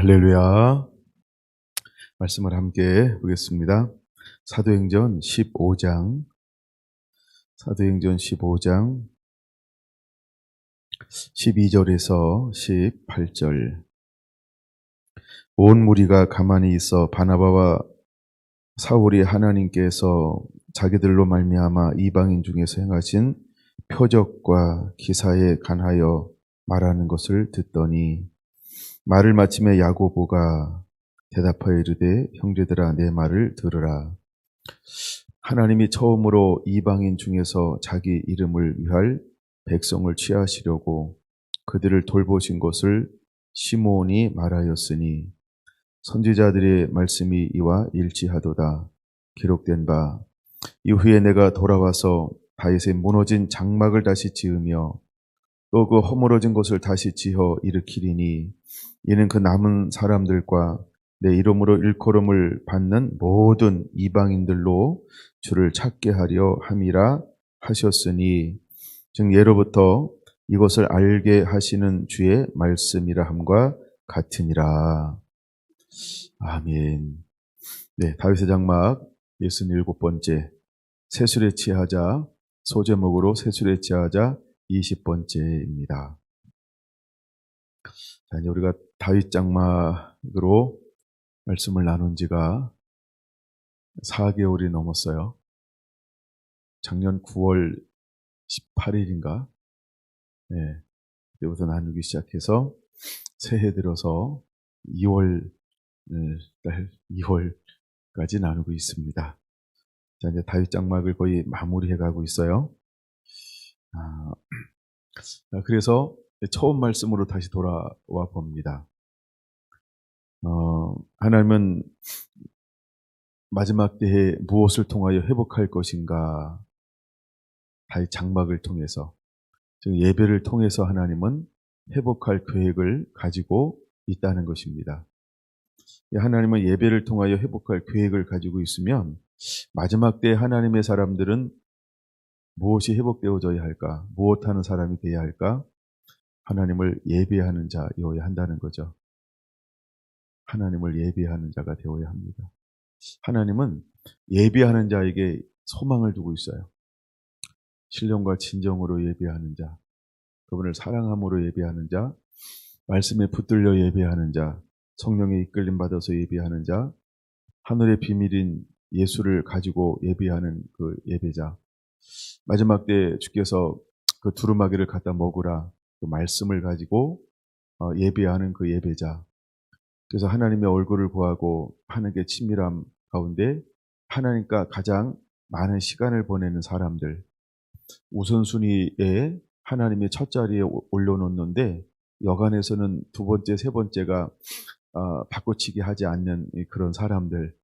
할렐루야. 말씀을 함께 보겠습니다. 사도행전 15장, 사도행전 15장 12절에서 18절. 온 무리가 가만히 있어 바나바와 사울이 하나님께서 자기들로 말미암아 이방인 중에서 행하신 표적과 기사에 관하여 말하는 것을 듣더니, 말을 마침에 야고보가 대답하여 이르되, 형제들아, 내 말을 들으라. 하나님이 처음으로 이방인 중에서 자기 이름을 위할 백성을 취하시려고 그들을 돌보신 것을 시므온이 말하였으니, 선지자들의 말씀이 이와 일치하도다. 기록된 바, 이후에 내가 돌아와서 다윗의 무너진 장막을 다시 지으며 또 그 허물어진 곳을 다시 지어 일으키리니, 이는 그 남은 사람들과 내 이름으로 일컬음을 받는 모든 이방인들로 주를 찾게 하려 함이라 하셨으니, 즉 예로부터 이것을 알게 하시는 주의 말씀이라 함과 같으니라. 아멘. 네, 다윗의 장막 67번째, 세술에 취하자, 소제목으로 세술에 취하자 20번째입니다. 자, 이제 우리가 다윗 장막으로 말씀을 나눈 지가 4개월이 넘었어요. 작년 9월 18일인가? 네, 그때부터 나누기 시작해서 새해 들어서 2월 달 2월까지 나누고 있습니다. 자, 이제 다윗 장막을 거의 마무리해 가고 있어요. 그래서 처음 말씀으로 다시 돌아와 봅니다. 하나님은 마지막 때에 무엇을 통하여 회복할 것인가? 다윗 장막을 통해서, 즉 예배를 통해서 하나님은 회복할 계획을 가지고 있다는 것입니다. 하나님은 예배를 통하여 회복할 계획을 가지고 있으면 마지막 때에 하나님의 사람들은 무엇이 회복되어져야 할까? 무엇하는 사람이 되어야 할까? 하나님을 예배하는 자여야 한다는 거죠. 하나님을 예배하는 자가 되어야 합니다. 하나님은 예배하는 자에게 소망을 두고 있어요. 신령과 진정으로 예배하는 자, 그분을 사랑함으로 예배하는 자, 말씀에 붙들려 예배하는 자, 성령의 이끌림 받아서 예배하는 자, 하늘의 비밀인 예수를 가지고 예배하는 그 예배자, 마지막 때 주께서 그 두루마기를 갖다 먹으라, 그 말씀을 가지고 예배하는 그 예배자. 그래서 하나님의 얼굴을 구하고 하나님께 친밀함 가운데 하나님과 가장 많은 시간을 보내는 사람들, 우선순위에 하나님의 첫 자리에 올려놓는데 여간에서는 두 번째, 세 번째가 바꿔치기 하지 않는 그런 사람들.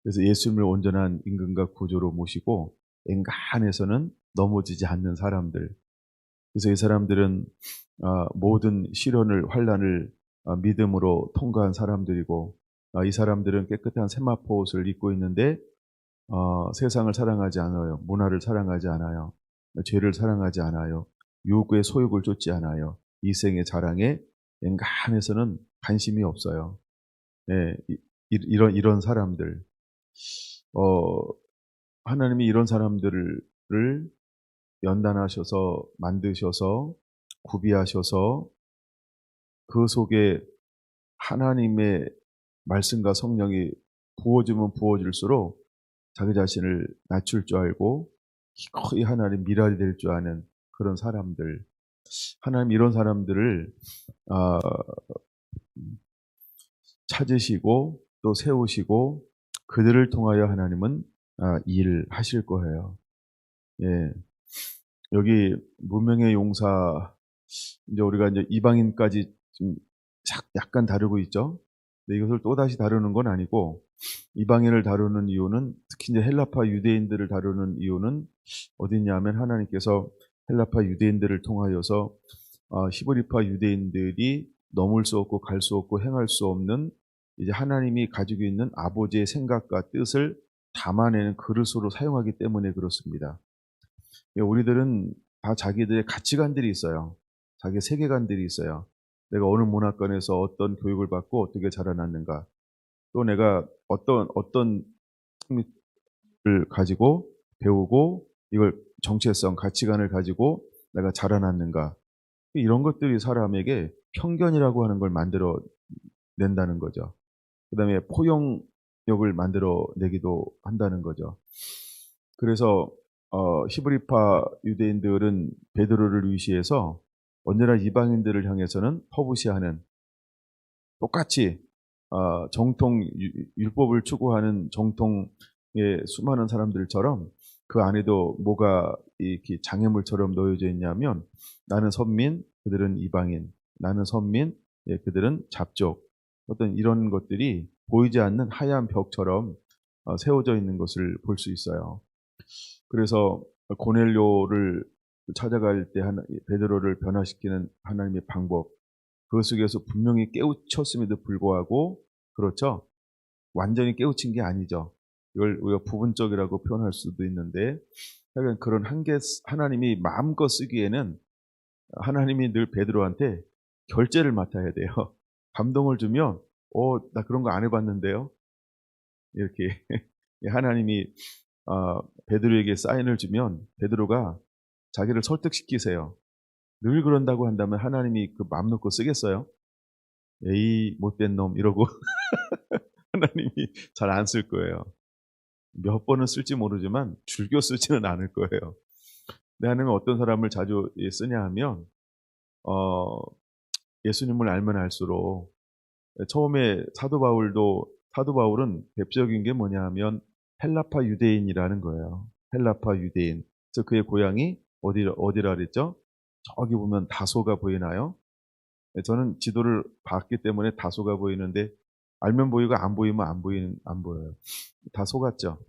그래서 예수님을 온전한 임금과 구조로 모시고 엔간해서는 넘어지지 않는 사람들. 그래서 이 사람들은 모든 시련을, 환난을 믿음으로 통과한 사람들이고, 이 사람들은 깨끗한 세마포 옷을 입고 있는데 세상을 사랑하지 않아요. 문화를 사랑하지 않아요. 죄를 사랑하지 않아요. 유혹의 소욕을 쫓지 않아요. 이생의 자랑에 엔간해서는 관심이 없어요. 네, 이런 사람들. 하나님이 이런 사람들을 연단하셔서 만드셔서 구비하셔서 그 속에 하나님의 말씀과 성령이 부어지면 부어질수록 자기 자신을 낮출 줄 알고 거의 하나님 미랄이 될 줄 아는 그런 사람들. 하나님 이런 사람들을 찾으시고 또 세우시고 그들을 통하여 하나님은 일하실 거예요. 예. 여기 문명의 용사, 이제 우리가 이제 이방인까지 좀 약간 다루고 있죠. 근데 이것을 또 다시 다루는 건 아니고, 이방인을 다루는 이유는, 특히 이제 헬라파 유대인들을 다루는 이유는 어디냐면, 하나님께서 헬라파 유대인들을 통하여서 히브리파 유대인들이 넘을 수 없고 갈 수 없고 행할 수 없는 이제 하나님이 가지고 있는 아버지의 생각과 뜻을 담아내는 그릇으로 사용하기 때문에 그렇습니다. 우리들은 다 자기들의 가치관들이 있어요. 자기 세계관들이 있어요. 내가 어느 문화권에서 어떤 교육을 받고 어떻게 자라났는가, 또 내가 어떤 을 가지고 배우고 이걸 정체성, 가치관을 가지고 내가 자라났는가. 이런 것들이 사람에게 편견이라고 하는 걸 만들어 낸다는 거죠. 그다음에 포용력을 만들어 내기도 한다는 거죠. 그래서 히브리파 유대인들은 베드로를 위시해서 언제나 이방인들을 향해서는 터부시하는, 똑같이 정통 율법을 추구하는 정통의 수많은 사람들처럼 그 안에도 뭐가 이렇게 장애물처럼 놓여져 있냐면, 나는 선민, 그들은 이방인, 나는 선민, 그들은 잡족, 어떤 이런 것들이 보이지 않는 하얀 벽처럼 세워져 있는 것을 볼 수 있어요. 그래서 고넬료를 찾아갈 때 베드로를 변화시키는 하나님의 방법, 그 속에서 분명히 깨우쳤음에도 불구하고, 그렇죠? 완전히 깨우친 게 아니죠. 이걸 우리가 부분적이라고 표현할 수도 있는데, 하여간 그런 하나님이 마음껏 쓰기에는 하나님이 늘 베드로한테 결제를 맡아야 돼요. 감동을 주면, 나 그런 거 안 해봤는데요. 이렇게 하나님이 베드로에게 사인을 주면 베드로가 자기를 설득시키세요. 늘 그런다고 한다면 하나님이 그 마음 놓고 쓰겠어요? 에이, 못된 놈, 이러고 하나님이 잘 안 쓸 거예요. 몇 번은 쓸지 모르지만 즐겨 쓰지는 않을 거예요. 근데 하나님은 어떤 사람을 자주 쓰냐 하면, 어, 예수님을 알면 알수록, 처음에 사도 바울은 대표적인 게 뭐냐 하면 헬라파 유대인이라는 거예요. 헬라파 유대인. 그래서 그의 고향이 어디라 그랬죠? 저기 보면 다소가 보이나요? 저는 지도를 봤기 때문에 다소가 보이는데, 알면 보이고 안 보이면 안 보여요. 다소 같죠?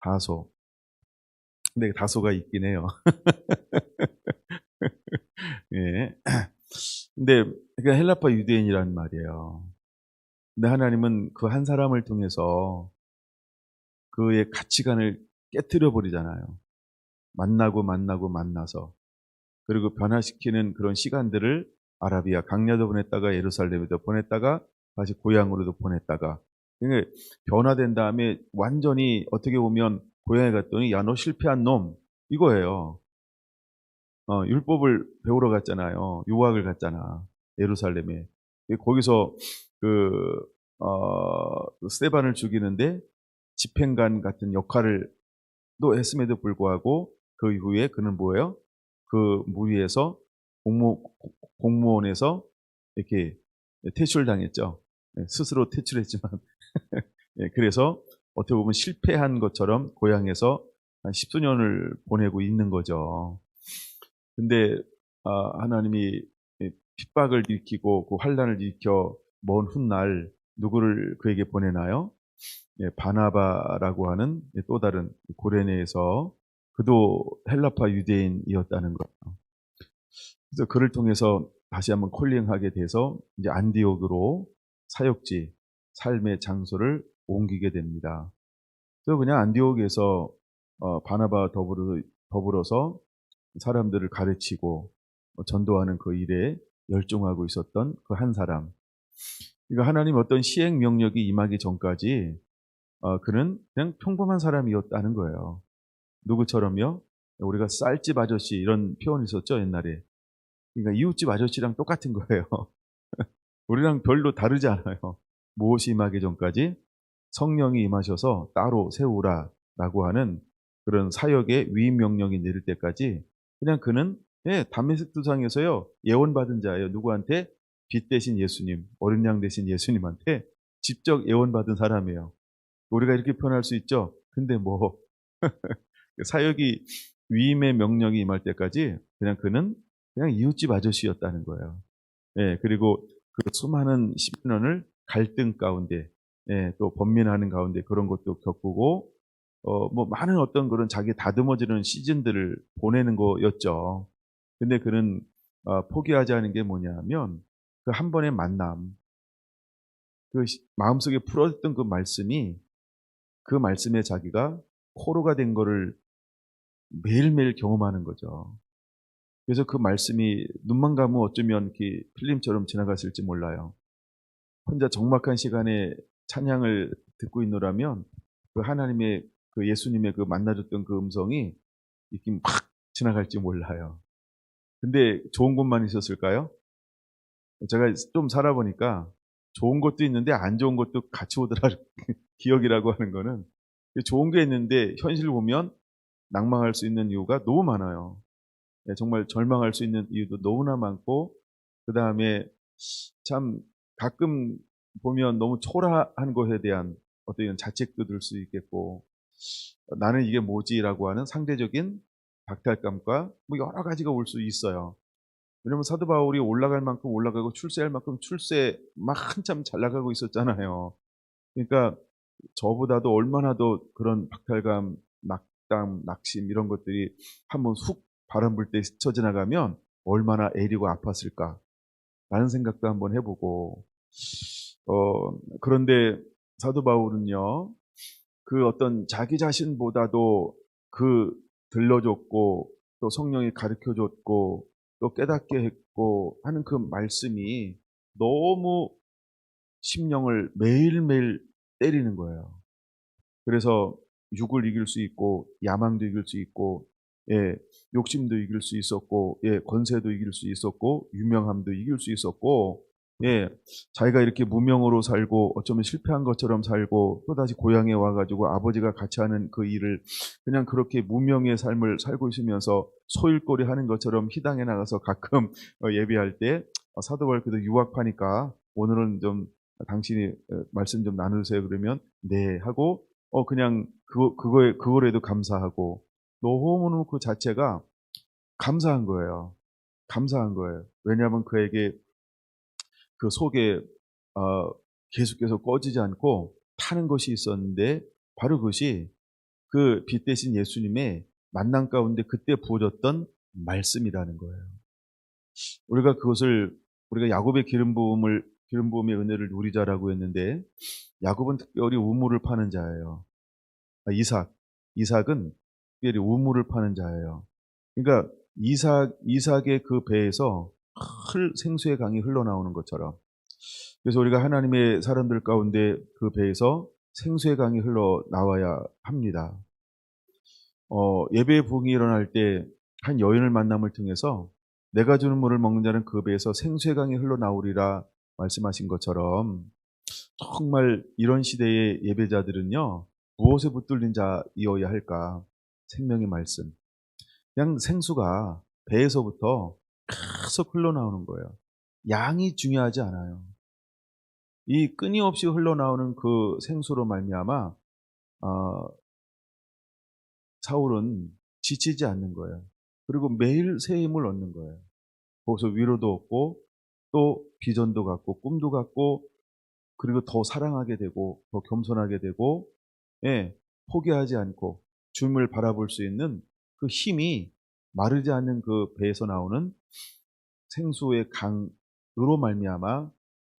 다소. 근데 다소가 있긴 해요. 예. 근데 그게 헬라파 유대인이란 말이에요. 근데 하나님은 그 한 사람을 통해서 그의 가치관을 깨뜨려 버리잖아요. 만나서. 그리고 변화시키는 그런 시간들을 아라비아 강야도 보냈다가 예루살렘에도 보냈다가 다시 고향으로도 보냈다가, 그러니까 변화된 다음에 완전히 어떻게 보면 고향에 갔더니 야, 너 실패한 놈, 이거예요. 율법을 배우러 갔잖아요. 유학을 갔잖아. 예루살렘에. 거기서 그, 스테반을 죽이는데 집행관 같은 역할을 또 했음에도 불구하고 그 이후에 그는 뭐예요? 그 무리에서 공무원에서 이렇게 퇴출당했죠. 스스로 퇴출했지만. 그래서 어떻게 보면 실패한 것처럼 고향에서 한 10수년을 보내고 있는 거죠. 근데 하나님이 핍박을 일으키고 그 환난을 일으켜 먼 훗날 누구를 그에게 보내나요? 바나바라고 하는 또 다른 고레네에서, 그도 헬라파 유대인이었다는 거예요. 그래서 그를 통해서 다시 한번 콜링하게 돼서 이제 안디옥으로 사역지, 삶의 장소를 옮기게 됩니다. 그래서 그냥 안디옥에서 바나바와 더불어서 사람들을 가르치고 전도하는 그 일에 열중하고 있었던 그 한 사람. 그러니까 하나님 어떤 시행 명령이 임하기 전까지 그는 그냥 평범한 사람이었다는 거예요. 누구처럼요? 우리가 쌀집 아저씨, 이런 표현이 있었죠, 옛날에. 그러니까 이웃집 아저씨랑 똑같은 거예요. 우리랑 별로 다르지 않아요. 무엇이 임하기 전까지 성령이 임하셔서 따로 세우라 라고 하는 그런 사역의 위임 명령이 내릴 때까지 그냥 그는 다메섹 두상에서요 예언받은 자예요. 누구한테? 빛 대신 예수님, 어린 양 대신 예수님한테 직접 예언받은 사람이에요. 우리가 이렇게 표현할 수 있죠. 근데 뭐 사역이 위임의 명령이 임할 때까지 그냥 그는 그냥 이웃집 아저씨였다는 거예요. 그리고 그 수많은 10년을 갈등 가운데, 또 번민하는 가운데 그런 것도 겪고, 뭐 많은 어떤 그런 자기 다듬어지는 시즌들을 보내는 거였죠. 근데 그는 포기하지 않은 게 뭐냐면 그 한 번의 만남, 그 마음속에 풀어졌던 그 말씀이, 그 말씀에 자기가 포로가 된 거를 매일매일 경험하는 거죠. 그래서 그 말씀이 눈만 감으면 어쩌면 이렇게 필름처럼 지나갔을지 몰라요. 혼자 적막한 시간에 찬양을 듣고 있노라면 그 하나님의 그 예수님의 그 만나줬던 그 음성이 이렇게 막 지나갈지 몰라요. 근데 좋은 것만 있었을까요? 제가 좀 살아보니까 좋은 것도 있는데 안 좋은 것도 같이 오더라. 기억이라고 하는 거는 좋은 게 있는데 현실 보면 낭망할 수 있는 이유가 너무 많아요. 예, 정말 절망할 수 있는 이유도 너무나 많고, 그 다음에 참 가끔 보면 너무 초라한 것에 대한 어떤 이런 자책도 들 수 있겠고, 나는 이게 뭐지라고 하는 상대적인 박탈감과 뭐 여러 가지가 올 수 있어요. 왜냐면 사도 바울이 올라갈 만큼 올라가고 출세할 만큼 출세 막 한참 잘 나가고 있었잖아요. 그러니까 저보다도 얼마나 더 그런 박탈감, 낙담, 낙심 이런 것들이 한번 훅 바람 불 때 스쳐 지나가면 얼마나 애리고 아팠을까 라는 생각도 한번 해보고, 그런데 사도 바울은요, 그 어떤 자기 자신보다도 그 들려줬고 또 성령이 가르쳐줬고 또 깨닫게 했고 하는 그 말씀이 너무 심령을 매일매일 때리는 거예요. 그래서 육을 이길 수 있고 야망도 이길 수 있고, 예, 욕심도 이길 수 있었고, 예, 권세도 이길 수 있었고, 유명함도 이길 수 있었고, 예, 자기가 이렇게 무명으로 살고 어쩌면 실패한 것처럼 살고 또다시 고향에 와가지고 아버지가 같이 하는 그 일을 그냥 그렇게 무명의 삶을 살고 있으면서 소일거리 하는 것처럼 희당에 나가서 가끔 예배할 때 사도 바울 그래도 유학파니까 오늘은 좀 당신이 말씀 좀 나누세요 그러면 네 하고 그냥 그거에도 감사하고 너무너무 그 자체가 감사한 거예요. 감사한 거예요. 왜냐하면 그에게 그 속에 계속해서 꺼지지 않고 타는 것이 있었는데 바로 그것이 그 빛 대신 예수님의 만남 가운데 그때 부어졌던 말씀이라는 거예요. 우리가 그것을 우리가 야곱의 기름 부음의 은혜를 누리자라고 했는데 야곱은 특별히 우물을 파는 자예요. 이삭은 특별히 우물을 파는 자예요. 그러니까 이삭의 그 배에서 생수의 강이 흘러나오는 것처럼, 그래서 우리가 하나님의 사람들 가운데 그 배에서 생수의 강이 흘러나와야 합니다. 예배의 부흥이 일어날 때 한 여인을 만남을 통해서 내가 주는 물을 먹는 자는 그 배에서 생수의 강이 흘러나오리라 말씀하신 것처럼 정말 이런 시대의 예배자들은요, 무엇에 붙들린 자이어야 할까? 생명의 말씀. 그냥 생수가 배에서부터 계속 흘러나오는 거예요. 양이 중요하지 않아요. 이 끊임없이 흘러나오는 그 생수로 말미암아 사울은 지치지 않는 거예요. 그리고 매일 새 힘을 얻는 거예요. 거기서 위로도 얻고 또 비전도 갖고 꿈도 갖고 그리고 더 사랑하게 되고 더 겸손하게 되고, 예, 포기하지 않고 주님을 바라볼 수 있는 그 힘이 마르지 않는 그 배에서 나오는 생수의 강으로 말미암아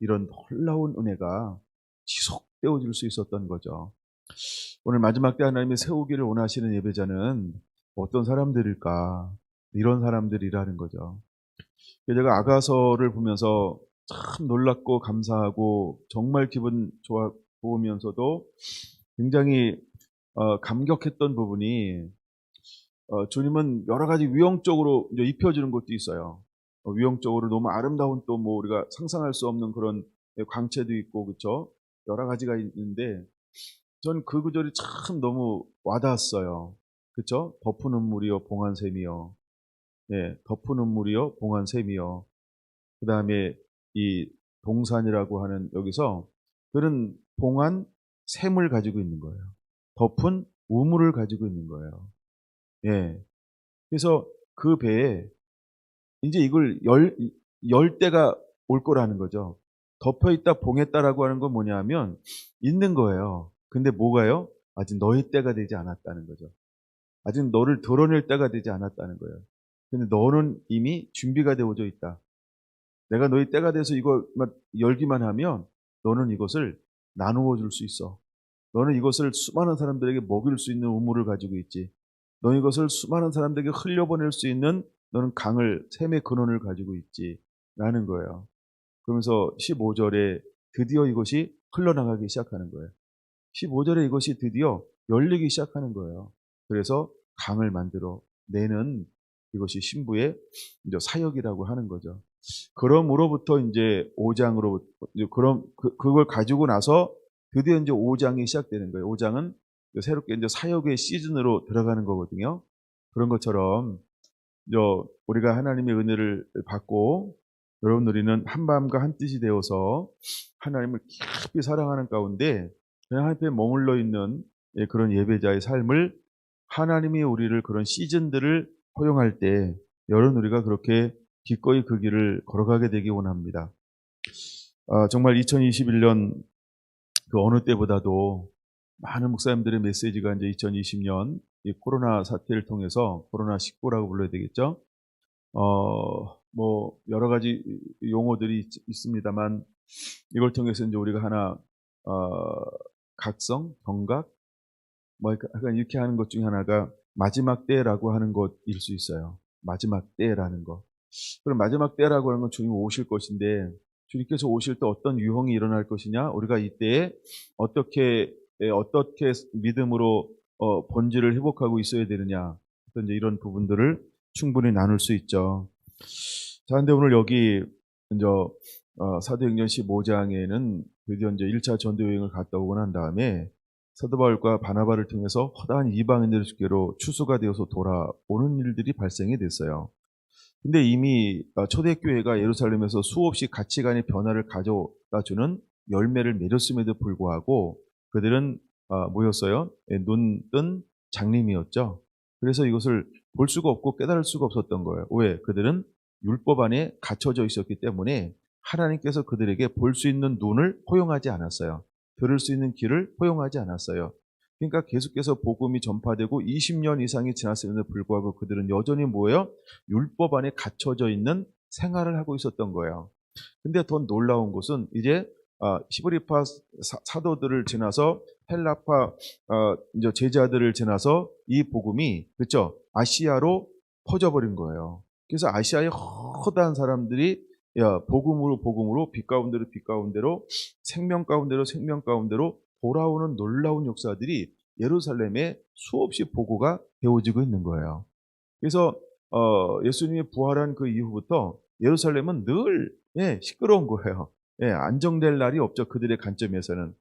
이런 놀라운 은혜가 지속되어질 수 있었던 거죠. 오늘 마지막 때 하나님이 세우기를 원하시는 예배자는 어떤 사람들일까? 이런 사람들이라는 거죠. 제가 아가서를 보면서 참 놀랍고 감사하고 정말 기분 좋으면서도 굉장히 감격했던 부분이, 주님은 여러 가지 위형적으로 이제 입혀주는 것도 있어요. 위형적으로 너무 아름다운 또 뭐 우리가 상상할 수 없는 그런 광채도 있고 그렇죠. 여러 가지가 있는데 전 그 구절이 참 너무 와닿았어요. 그렇죠? 덮은 물이여 봉한 샘이여. 예, 덮은 물이여 봉한 샘이여. 그 다음에 이 동산이라고 하는 여기서 그런 봉한 샘을 가지고 있는 거예요. 덮은 우물을 가지고 있는 거예요. 예. 그래서 그 배에 이제 이걸 열 때가 올 거라는 거죠. 덮여 있다 봉했다라고 하는 건 뭐냐면 있는 거예요. 근데 뭐가요? 아직 너의 때가 되지 않았다는 거죠. 아직 너를 드러낼 때가 되지 않았다는 거예요. 근데 너는 이미 준비가 되어져 있다. 내가 너희 때가 돼서 이거 열기만 하면 너는 이것을 나누어 줄 수 있어. 너는 이것을 수많은 사람들에게 먹일 수 있는 우물을 가지고 있지. 너는 이것을 수많은 사람들에게 흘려보낼 수 있는 너는 샘의 근원을 가지고 있지. 라는 거예요. 그러면서 15절에 드디어 이것이 흘러나가기 시작하는 거예요. 15절에 이것이 드디어 열리기 시작하는 거예요. 그래서 강을 만들어 내는 이것이 신부의 이제 사역이라고 하는 거죠. 그럼으로부터 이제 5장으로 그걸 가지고 나서 드디어 이제 5장이 시작되는 거예요. 5장은 새롭게 이제 사역의 시즌으로 들어가는 거거든요. 그런 것처럼 우리가 하나님의 은혜를 받고 여러분 우리는 한마음과 한뜻이 되어서 하나님을 깊이 사랑하는 가운데 그냥 하나님 앞에 머물러 있는 그런 예배자의 삶을 하나님이 우리를 그런 시즌들을 허용할 때 여러분 우리가 그렇게 기꺼이 그 길을 걸어가게 되기 원합니다. 정말 2021년 그 어느 때보다도 많은 목사님들의 메시지가 이제 2020년 이 코로나 사태를 통해서 코로나19라고 불러야 되겠죠. 뭐 여러 가지 용어들이 있습니다만 이걸 통해서 이제 우리가 하나 각성, 경각, 뭐 약간 이렇게 하는 것 중에 하나가 마지막 때라고 하는 것일 수 있어요. 마지막 때라는 것. 그럼 마지막 때라고 하는 건 주님 오실 것인데 주님께서 오실 때 어떤 유형이 일어날 것이냐? 우리가 이때에 어떻게 믿음으로 본질을 회복하고 있어야 되느냐? 이제 이런 부분들을 충분히 나눌 수 있죠. 자, 근데 오늘 여기 이제 사도행전 15장에는 드디어 이제 1차 전도 여행을 갔다 오고 난 다음에 사도 바울과 바나바를 통해서 허다한 이방인들의 주께로 추수가 되어서 돌아오는 일들이 발생이 됐어요. 근데 이미 초대교회가 예루살렘에서 수없이 가치관의 변화를 가져다 주는 열매를 맺었음에도 불구하고 그들은 뭐였어요? 눈 뜬 장님이었죠. 그래서 이것을 볼 수가 없고 깨달을 수가 없었던 거예요. 왜? 그들은 율법 안에 갇혀져 있었기 때문에 하나님께서 그들에게 볼 수 있는 눈을 허용하지 않았어요. 들을 수 있는 귀를 허용하지 않았어요. 그러니까 계속해서 복음이 전파되고 20년 이상이 지났음에도 불구하고 그들은 여전히 뭐예요? 율법 안에 갇혀져 있는 생활을 하고 있었던 거예요. 근데 더 놀라운 것은 이제 히브리파 사도들을 지나서 헬라파 이제 제자들을 지나서 이 복음이 그렇죠? 아시아로 퍼져버린 거예요. 그래서 아시아의 허다한 사람들이 복음으로 빛 가운데로 생명 가운데로 돌아오는 놀라운 역사들이 예루살렘에 수없이 보고가 되어지고 있는 거예요. 그래서 예수님이 부활한 그 이후부터 예루살렘은 늘 시끄러운 거예요. 안정될 날이 없죠. 그들의 관점에서는.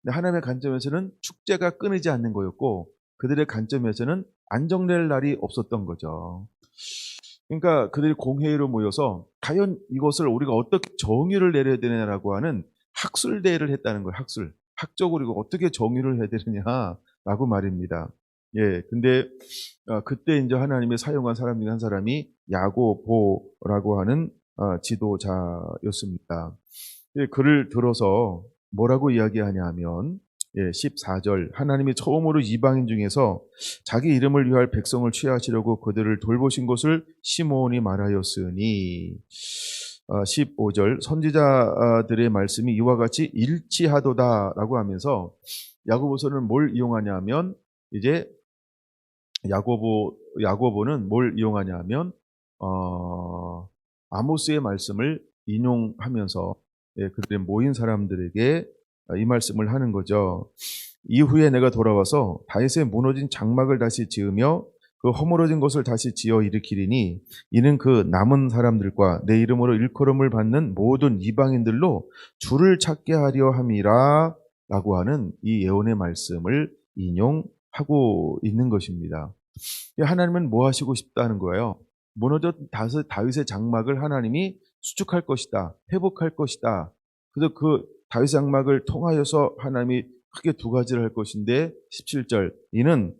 근데 하나님의 관점에서는 축제가 끊이지 않는 거였고 그들의 관점에서는 안정될 날이 없었던 거죠. 그러니까 그들이 공회의로 모여서 과연 이것을 우리가 어떻게 정의를 내려야 되냐라고 하는 학술대회를 했다는 거예요. 학적으로 이거 어떻게 정의를 해야 되느냐라고 말입니다. 근데 그때 이제 하나님의 사용한 사람 중에 한 사람이 야고보라고 하는 지도자였습니다. 그를 들어서 뭐라고 이야기하냐 하면 14절 하나님이 처음으로 이방인 중에서 자기 이름을 위할 백성을 취하시려고 그들을 돌보신 것을 시므온이 말하였으니 15절 선지자들의 말씀이 이와 같이 일치하도다라고 하면서 야고보서는 뭘 이용하냐 하면 이제 야고보는 뭘 이용하냐 하면 아모스의 말씀을 인용하면서 그들의 모인 사람들에게 이 말씀을 하는 거죠. 이후에 내가 돌아와서 다윗의 무너진 장막을 다시 지으며 그 허물어진 것을 다시 지어 일으키리니 이는 그 남은 사람들과 내 이름으로 일컬음을 받는 모든 이방인들로 주를 찾게 하려 함이라 라고 하는 이 예언의 말씀을 인용하고 있는 것입니다. 하나님은 뭐 하시고 싶다는 거예요? 무너졌던 다윗의 장막을 하나님이 수축할 것이다. 회복할 것이다. 그래서 그 다윗 장막을 통하여서 하나님이 크게 두 가지를 할 것인데 17절 이는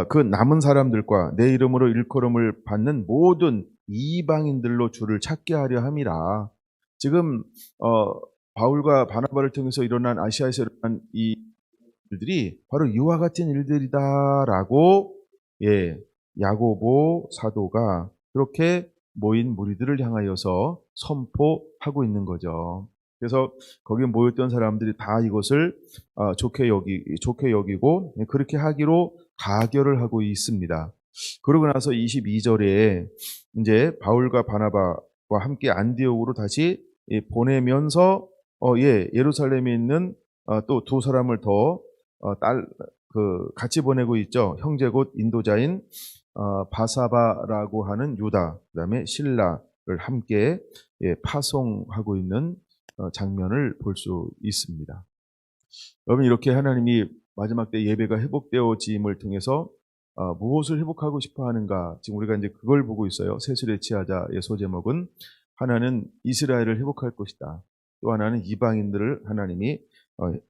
그 남은 사람들과 내 이름으로 일컬음을 받는 모든 이방인들로 주를 찾게 하려 함이라. 지금 바울과 바나바를 통해서 일어난 아시아에서 일어난 이 일들이 바로 이와 같은 일들이다라고 야고보 사도가 그렇게 모인 무리들을 향하여서 선포하고 있는 거죠. 그래서 거기에 모였던 사람들이 다 이것을 좋게 여기고 그렇게 하기로 가결을 하고 있습니다. 그러고 나서 22절에 이제 바울과 바나바와 함께 안디옥으로 다시 보내면서 예루살렘에 있는 또 두 사람을 더 같이 보내고 있죠. 형제 곧 인도자인 바사바라고 하는 유다, 그다음에 실라를 함께 파송하고 있는 장면을 볼 수 있습니다. 여러분, 이렇게 하나님이 마지막 때 예배가 회복되어짐을 통해서 무엇을 회복하고 싶어 하는가? 지금 우리가 이제 그걸 보고 있어요. 세술에 취하자의 소제목은 하나는 이스라엘을 회복할 것이다. 또 하나는 이방인들을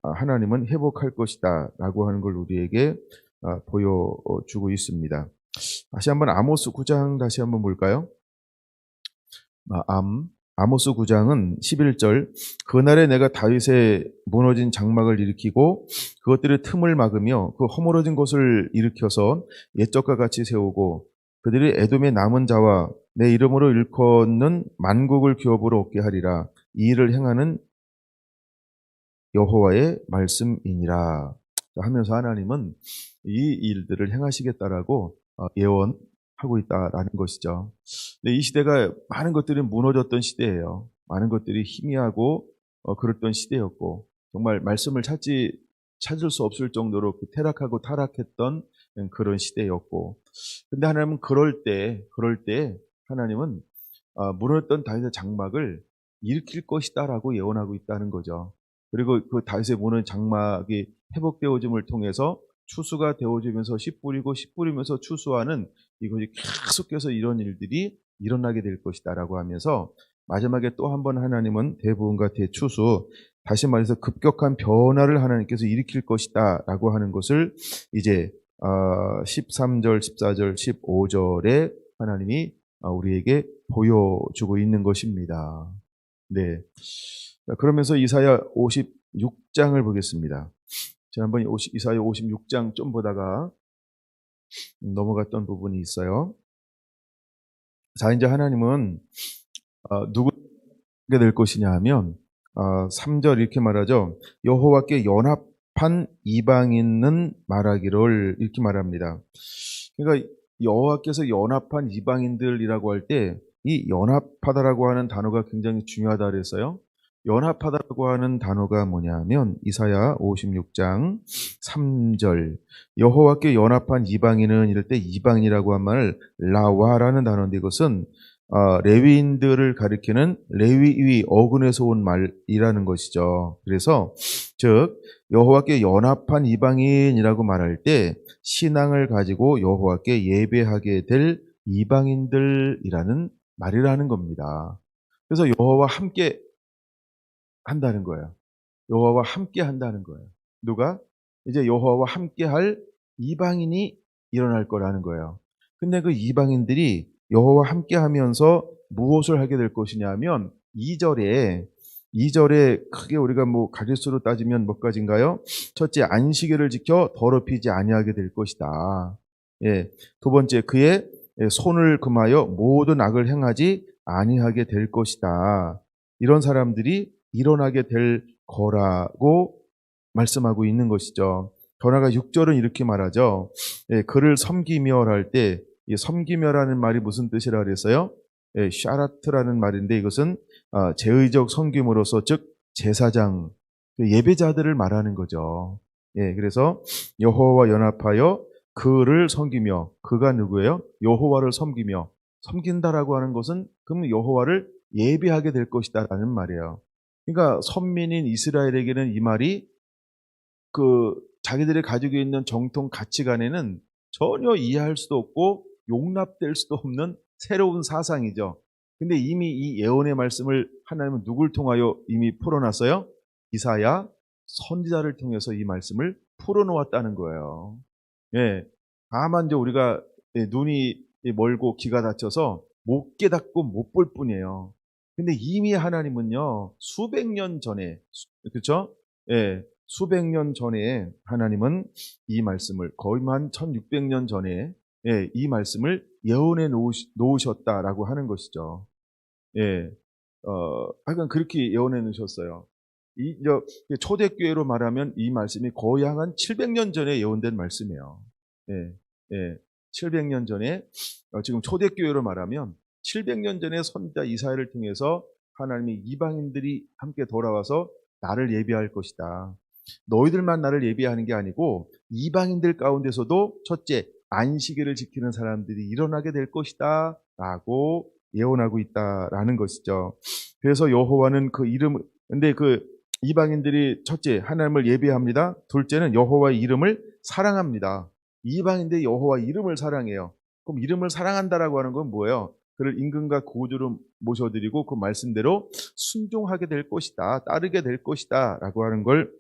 하나님은 회복할 것이다라고 하는 걸 우리에게 보여주고 있습니다. 다시 한번 아모스 9장 다시 한번 볼까요? 아모스 9장은 11절, 그날에 내가 다윗의 무너진 장막을 일으키고 그것들의 틈을 막으며 그 허물어진 곳을 일으켜서 옛적과 같이 세우고 그들이 에돔의 남은 자와 내 이름으로 일컫는 만국을 기업으로 얻게 하리라. 이 일을 행하는 여호와의 말씀이니라 하면서 하나님은 이 일들을 행하시겠다라고 예언하고 있다라는 것이죠. 근데 이 시대가 많은 것들이 무너졌던 시대예요. 많은 것들이 희미하고 그랬던 시대였고, 정말 말씀을 찾을 수 없을 정도로 퇴락하고 타락했던 그런 시대였고, 근데 하나님은 그럴 때 하나님은 무너졌던 다윗의 장막을 일으킬 것이다라고 예언하고 있다는 거죠. 그리고 그 다윗의 무너진 장막이 회복되어짐을 통해서 추수가 되어지면서 씨 뿌리고 씨 뿌리면서 추수하는 이것이 계속해서 이런 일들이 일어나게 될 것이다라고 하면서 마지막에 또 한 번 하나님은 대부분과 대추수, 다시 말해서 급격한 변화를 하나님께서 일으킬 것이다라고 하는 것을 이제 13절, 14절, 15절에 하나님이 우리에게 보여주고 있는 것입니다. 네. 그러면서 이사야 56장을 보겠습니다. 지난번에 이사야 56장 좀 보다가 넘어갔던 부분이 있어요. 자, 이제 하나님은 누구게 될 것이냐 하면 3절 이렇게 말하죠. 여호와께 연합한 이방인은 말하기를, 이렇게 말합니다. 그러니까 여호와께서 연합한 이방인들이라고 할 때 이 연합하다라고 하는 단어가 굉장히 중요하다 그랬어요. 연합하다라고 하는 단어가 뭐냐면 이사야 56장 3절, 여호와께 연합한 이방인은, 이럴 때 이방이라고 한 말을 라와라는 단어인데, 이것은 레위인들을 가리키는 레위의 어근에서 온 말이라는 것이죠. 그래서 즉 여호와께 연합한 이방인이라고 말할 때 신앙을 가지고 여호와께 예배하게 될 이방인들이라는 말이라는 겁니다. 그래서 여호와와 함께 한다는 거예요. 여호와와 함께 한다는 거예요. 누가? 이제 여호와와 함께 할 이방인이 일어날 거라는 거예요. 근데 그 이방인들이 여호와와 함께 하면서 무엇을 하게 될 것이냐 하면 2절에 크게 우리가 가짓수로 따지면 몇 가지인가요? 첫째, 안식일을 지켜 더럽히지 아니하게 될 것이다. 두 번째, 그의 손을 금하여 모든 악을 행하지 아니하게 될 것이다. 이런 사람들이 일어나게 될 거라고 말씀하고 있는 것이죠. 더 나아가 6절은 이렇게 말하죠. 그를 섬기며 할 때, 섬기며라는 말이 무슨 뜻이라 그랬어요? 샤라트라는 말인데, 이것은 제의적 섬김으로서, 즉 제사장, 예배자들을 말하는 거죠. 그래서 여호와와 연합하여 그를 섬기며, 그가 누구예요? 여호와를 섬긴다라고 하는 것은 그럼 여호와를 예배하게 될 것이다라는 말이에요. 그러니까 선민인 이스라엘에게는 이 말이 자기들이 가지고 있는 정통 가치관에는 전혀 이해할 수도 없고 용납될 수도 없는 새로운 사상이죠. 근데 이미 이 예언의 말씀을 하나님은 누굴 통하여 이미 풀어놨어요? 이사야 선지자를 통해서 이 말씀을 풀어놓았다는 거예요. 다만 이제 우리가 눈이 멀고 귀가 닫혀서 못 깨닫고 못 볼 뿐이에요. 근데 이미 하나님은요, 수백 년 전에, 그렇죠? 수백 년 전에 하나님은 이 말씀을, 거의 한 1600년 전에 이 말씀을 예언해 놓으셨다라고 하는 것이죠. 하여간 그렇게 예언해 놓으셨어요. 초대교회로 말하면 이 말씀이 거의 한 700년 전에 예언된 말씀이에요. 700년 전에 지금 초대교회로 말하면 700년 전에 선지자 이사야를 통해서 하나님이 이방인들이 함께 돌아와서 나를 예비할 것이다. 너희들만 나를 예비하는 게 아니고 이방인들 가운데서도 첫째 안식일을 지키는 사람들이 일어나게 될 것이다 라고 예언하고 있다라는 것이죠. 그래서 여호와는 그 이름, 근데 그 이방인들이 첫째 하나님을 예배합니다. 둘째는 여호와의 이름을 사랑합니다. 이방인들이 여호와 이름을 사랑해요. 그럼 이름을 사랑한다라고 하는 건 뭐예요? 그를 임금과 구주로 모셔드리고 그 말씀대로 순종하게 될 것이다, 따르게 될 것이다 라고 하는 걸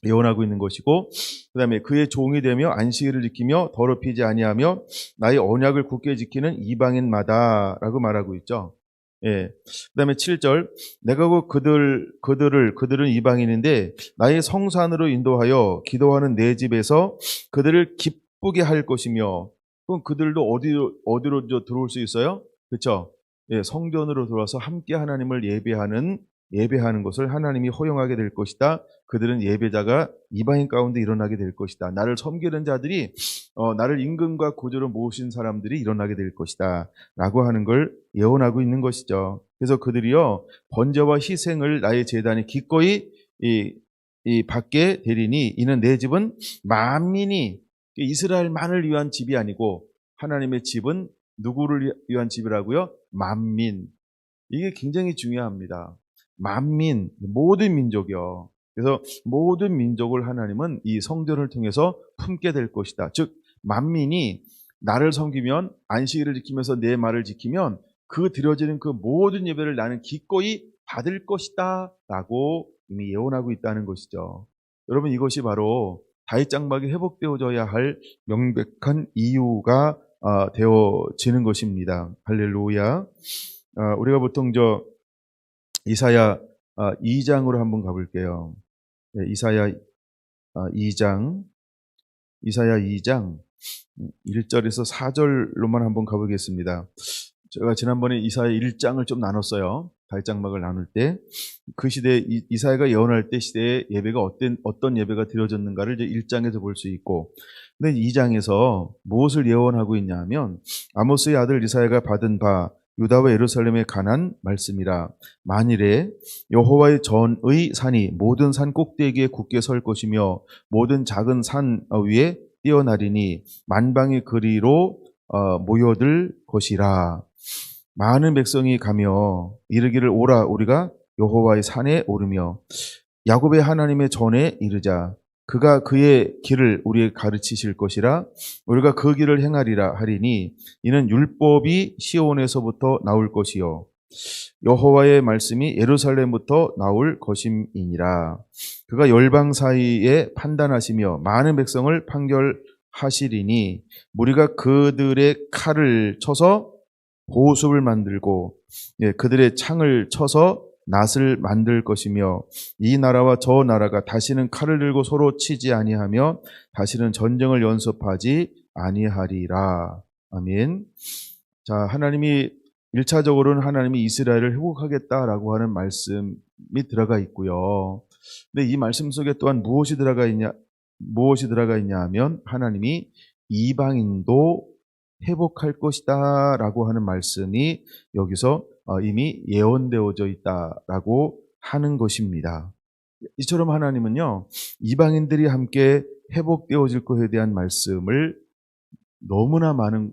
예언하고 있는 것이고, 그 다음에 그의 종이 되며 안식일을 지키며 더럽히지 아니하며 나의 언약을 굳게 지키는 이방인마다 라고 말하고 있죠. 예. 그 다음에 7절, 내가 그들은 이방인인데 나의 성산으로 인도하여 기도하는 내 집에서 그들을 기쁘게 할 것이며, 그럼 그들도 어디로 들어올 수 있어요? 그렇죠? 예, 성전으로 들어와서 함께 하나님을 예배하는 것을 하나님이 허용하게 될 것이다. 그들은 예배자가 이방인 가운데 일어나게 될 것이다. 나를 섬기는 자들이 나를 임금과 구주로 모신 사람들이 일어나게 될 것이다 라고 하는 걸 예언하고 있는 것이죠. 그래서 그들이요 번제와 희생을 나의 제단에 기꺼이 받게 되리니 이는 내 집은 만민이 이스라엘만을 위한 집이 아니고 하나님의 집은 누구를 위한 집이라고요? 만민. 이게 굉장히 중요합니다. 만민, 모든 민족이요. 그래서 모든 민족을 하나님은 이 성전을 통해서 품게 될 것이다. 즉 만민이 나를 섬기면, 안식일을 지키면서 내 말을 지키면 그 드려지는 그 모든 예배를 나는 기꺼이 받을 것이다 라고 이미 예언하고 있다는 것이죠. 여러분, 이것이 바로 다윗 장막이 회복되어져야 할 명백한 이유가 되어지는 것입니다. 할렐루야. 우리가 보통 이사야 2장으로 한번 가볼게요. 네, 이사야 2장 1절에서 4절로만 한번 가보겠습니다. 제가 지난번에 이사야 1장을 좀 나눴어요. 다윗 장막을 나눌 때 그 시대에 이사야가 예언할 때 시대의 예배가 어떤 예배가 드려졌는가를 이제 1장에서 볼 수 있고, 근데 2장에서 무엇을 예언하고 있냐면 아모스의 아들 이사야가 받은 바 유다와 예루살렘에 관한 말씀이라. 만일에 여호와의 전의 산이 모든 산 꼭대기에 굳게 설 것이며 모든 작은 산 위에 뛰어나리니 만방의 거리로 모여들 것이라. 많은 백성이 가며 이르기를 오라 우리가 여호와의 산에 오르며 야곱의 하나님의 전에 이르자. 그가 그의 길을 우리에게 가르치실 것이라. 우리가 그 길을 행하리라 하리니 이는 율법이 시온에서부터 나올 것이요 여호와의 말씀이 예루살렘부터 나올 것임이니라. 그가 열방 사이에 판단하시며 많은 백성을 판결하시리니 무리가 그들의 칼을 쳐서 보습을 만들고 그들의 창을 쳐서 낫을 만들 것이며 이 나라와 저 나라가 다시는 칼을 들고 서로 치지 아니하며 다시는 전쟁을 연습하지 아니하리라. 아멘. 자, 하나님이 1차적으로는 하나님이 이스라엘을 회복하겠다라고 하는 말씀이 들어가 있고요. 근데 이 말씀 속에 또한 무엇이 들어가 있냐 하면 하나님이 이방인도 회복할 것이다 라고 하는 말씀이 여기서 이미 예언되어져 있다라고 하는 것입니다. 이처럼 하나님은요 이방인들이 함께 회복되어질 것에 대한 말씀을 너무나 많은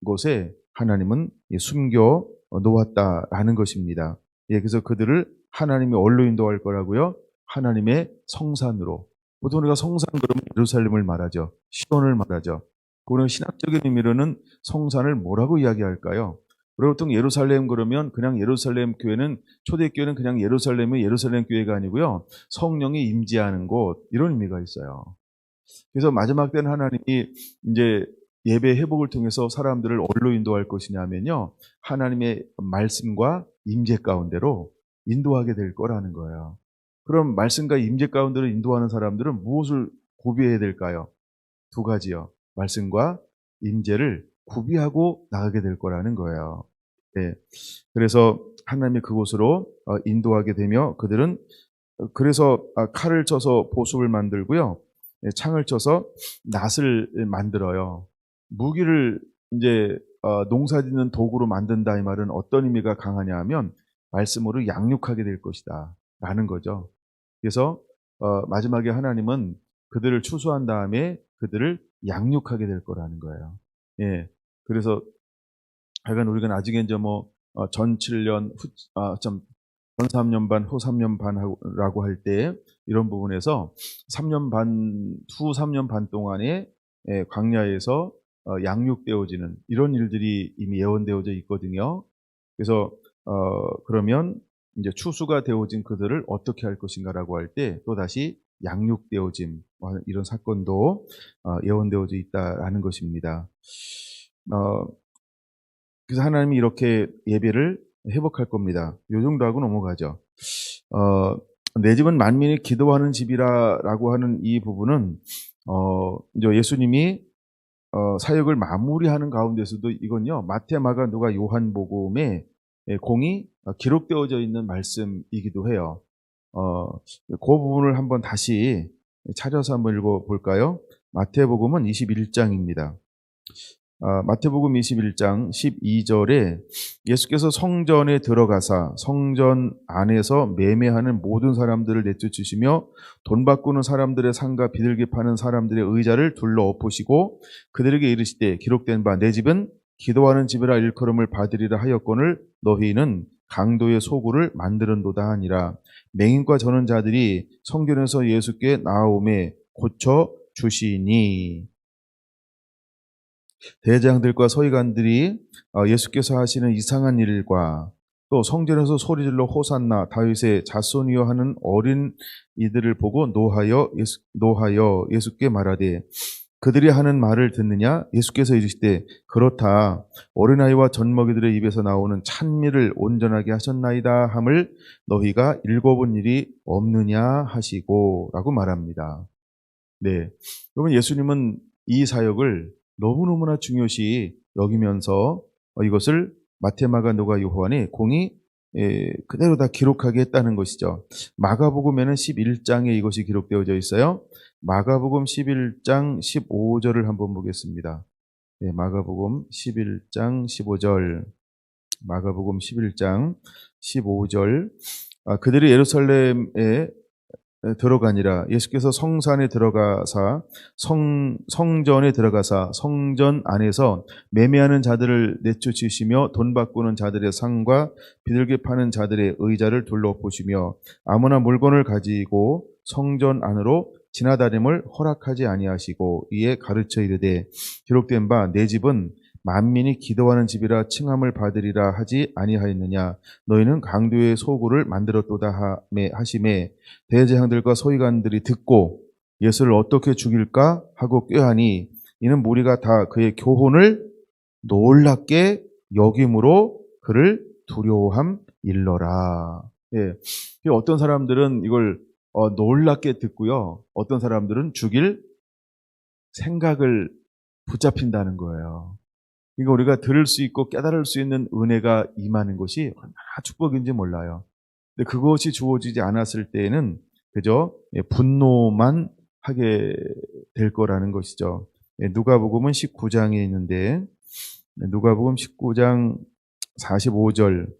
곳에 하나님은 숨겨 놓았다라는 것입니다. 그래서 그들을 하나님이 어디로 인도할 거라고요? 하나님의 성산으로. 보통 우리가 성산 그러면 예루살렘을 말하죠. 시온을 말하죠. 그런 신학적인 의미로는 성산을 뭐라고 이야기할까요? 그리고 보통 예루살렘 그러면 그냥 예루살렘 교회는, 초대교회는 그냥 예루살렘의 예루살렘 교회가 아니고요. 성령이 임재하는 곳, 이런 의미가 있어요. 그래서 마지막 때는 하나님이 이제 예배 회복을 통해서 사람들을 어디로 인도할 것이냐면요. 하나님의 말씀과 임재 가운데로 인도하게 될 거라는 거예요. 그럼 말씀과 임재 가운데로 인도하는 사람들은 무엇을 구비해야 될까요? 두 가지요. 말씀과 임재를 구비하고 나가게 될 거라는 거예요. 네. 그래서 하나님이 그곳으로 인도하게 되며 그들은 그래서 칼을 쳐서 보습을 만들고요. 창을 쳐서 낫을 만들어요. 무기를 이제 농사짓는 도구로 만든다 이 말은 어떤 의미가 강하냐 하면 말씀으로 양육하게 될 것이다 라는 거죠. 그래서 마지막에 하나님은 그들을 추수한 다음에 그들을 양육하게 될 거라는 거예요. 예. 그래서 하여간 우리가 나중에 이제 전 7년 전 3년 반, 후 3년 반라고 할 때 이런 부분에서 3년 반, 후 3년 반 동안에 광야에서 양육되어지는 이런 일들이 이미 예언되어져 있거든요. 그래서 그러면 이제 추수가 되어진 그들을 어떻게 할 것인가라고 할 때 또다시 양육되어짐 이런 사건도 예언되어져 있다라는 것입니다. 그래서 하나님이 이렇게 예배를 회복할 겁니다. 요 정도 하고 넘어가죠. 내 집은 만민이 기도하는 집이라고 하는 이 부분은 이제 예수님이 사역을 마무리하는 가운데서도 이건요 마태, 마가, 누가, 요한복음에 공이 기록되어져 있는 말씀이기도 해요. 그 부분을 한번 다시 찾아서 한번 읽어볼까요? 마태복음은 21장입니다. 마태복음 21장 12절에 예수께서 성전에 들어가사 성전 안에서 매매하는 모든 사람들을 내쫓으시며 돈 바꾸는 사람들의 상과 비둘기 파는 사람들의 의자를 둘러 엎으시고 그들에게 이르시되 기록된 바 내 집은 기도하는 집이라 일컬음을 받으리라 하였거늘 너희는 강도의 소굴을 만드는도다 하니라. 맹인과 저는 자들이 성전에서 예수께 나아오매 고쳐 주시니. 대제사장들과 서기관들이 예수께서 하시는 이상한 일과 또 성전에서 소리질러 호산나 다윗의 자손이여 하는 어린 이들을 보고 노하여 예수께 말하되 그들이 하는 말을 듣느냐? 예수께서 이르시되 그렇다. 어린아이와 젖먹이들의 입에서 나오는 찬미를 온전하게 하셨나이다 함을 너희가 읽어본 일이 없느냐 하시고 라고 말합니다. 네, 그러면 예수님은 이 사역을 너무너무나 중요시 여기면서 이것을 마태, 마가, 누가, 요한이 공이 그대로 다 기록하게 했다는 것이죠. 마가복음에는 11장에 이것이 기록되어져 있어요. 마가복음 11장 15절을 한번 보겠습니다. 네, 마가복음 11장 15절. 마가복음 11장 15절. 그들이 예루살렘에 들어가니라. 예수께서 성산에 들어가사 성전에 들어가사 성전 안에서 매매하는 자들을 내쫓으시며 돈 바꾸는 자들의 상과 비둘기 파는 자들의 의자를 둘러보시며 아무나 물건을 가지고 성전 안으로 지나다님을 허락하지 아니하시고 이에 가르쳐 이르되 기록된 바 내 집은 만민이 기도하는 집이라 칭함을 받으리라 하지 아니하였느냐. 너희는 강도의 소굴을 만들었도다 하심에 대제사장들과 서기관들이 듣고 예수를 어떻게 죽일까 하고 꾀하니 이는 무리가 다 그의 교훈을 놀랍게 여김으로 그를 두려워함 일러라. 예. 어떤 사람들은 이걸 놀랍게 듣고요. 어떤 사람들은 죽일 생각을 붙잡힌다는 거예요. 이거 우리가 들을 수 있고 깨달을 수 있는 은혜가 임하는 것이 얼마나 축복인지 몰라요. 근데 그것이 주어지지 않았을 때에는 그저 분노만 하게 될 거라는 것이죠. 누가복음은 19장에 있는데 누가복음 19장 45절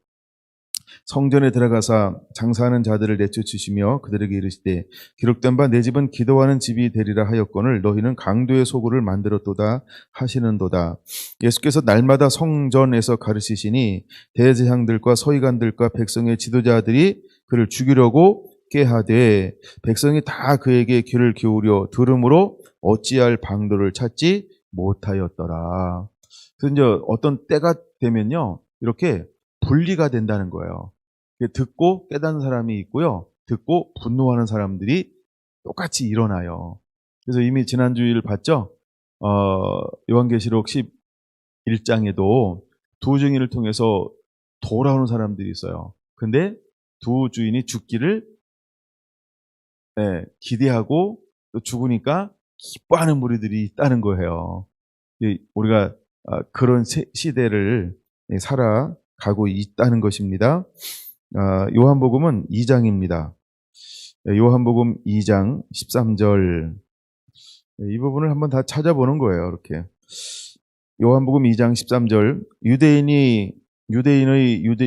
성전에 들어가사 장사하는 자들을 내쫓으시며 그들에게 이르시되 기록된 바 내 집은 기도하는 집이 되리라 하였거늘 너희는 강도의 소굴을 만들었도다 하시는도다. 예수께서 날마다 성전에서 가르치시니 대제사장들과 서기관들과 백성의 지도자들이 그를 죽이려고 꾀하되 백성이 다 그에게 귀를 기울여 들음으로 어찌할 방도를 찾지 못하였더라. 그래서 이제 어떤 때가 되면요 이렇게 분리가 된다는 거예요. 듣고 깨닫는 사람이 있고요. 듣고 분노하는 사람들이 똑같이 일어나요. 그래서 이미 지난주일 봤죠? 요한계시록 11장에도 두 증인을 통해서 돌아오는 사람들이 있어요. 근데 두 주인이 죽기를 기대하고 또 죽으니까 기뻐하는 무리들이 있다는 거예요. 우리가 그런 시대를 살아가고 있다는 것입니다. 요한복음은 2장입니다. 요한복음 2장 13절 이 부분을 한번 다 찾아보는 거예요. 이렇게 요한복음 2장 13절 유대인의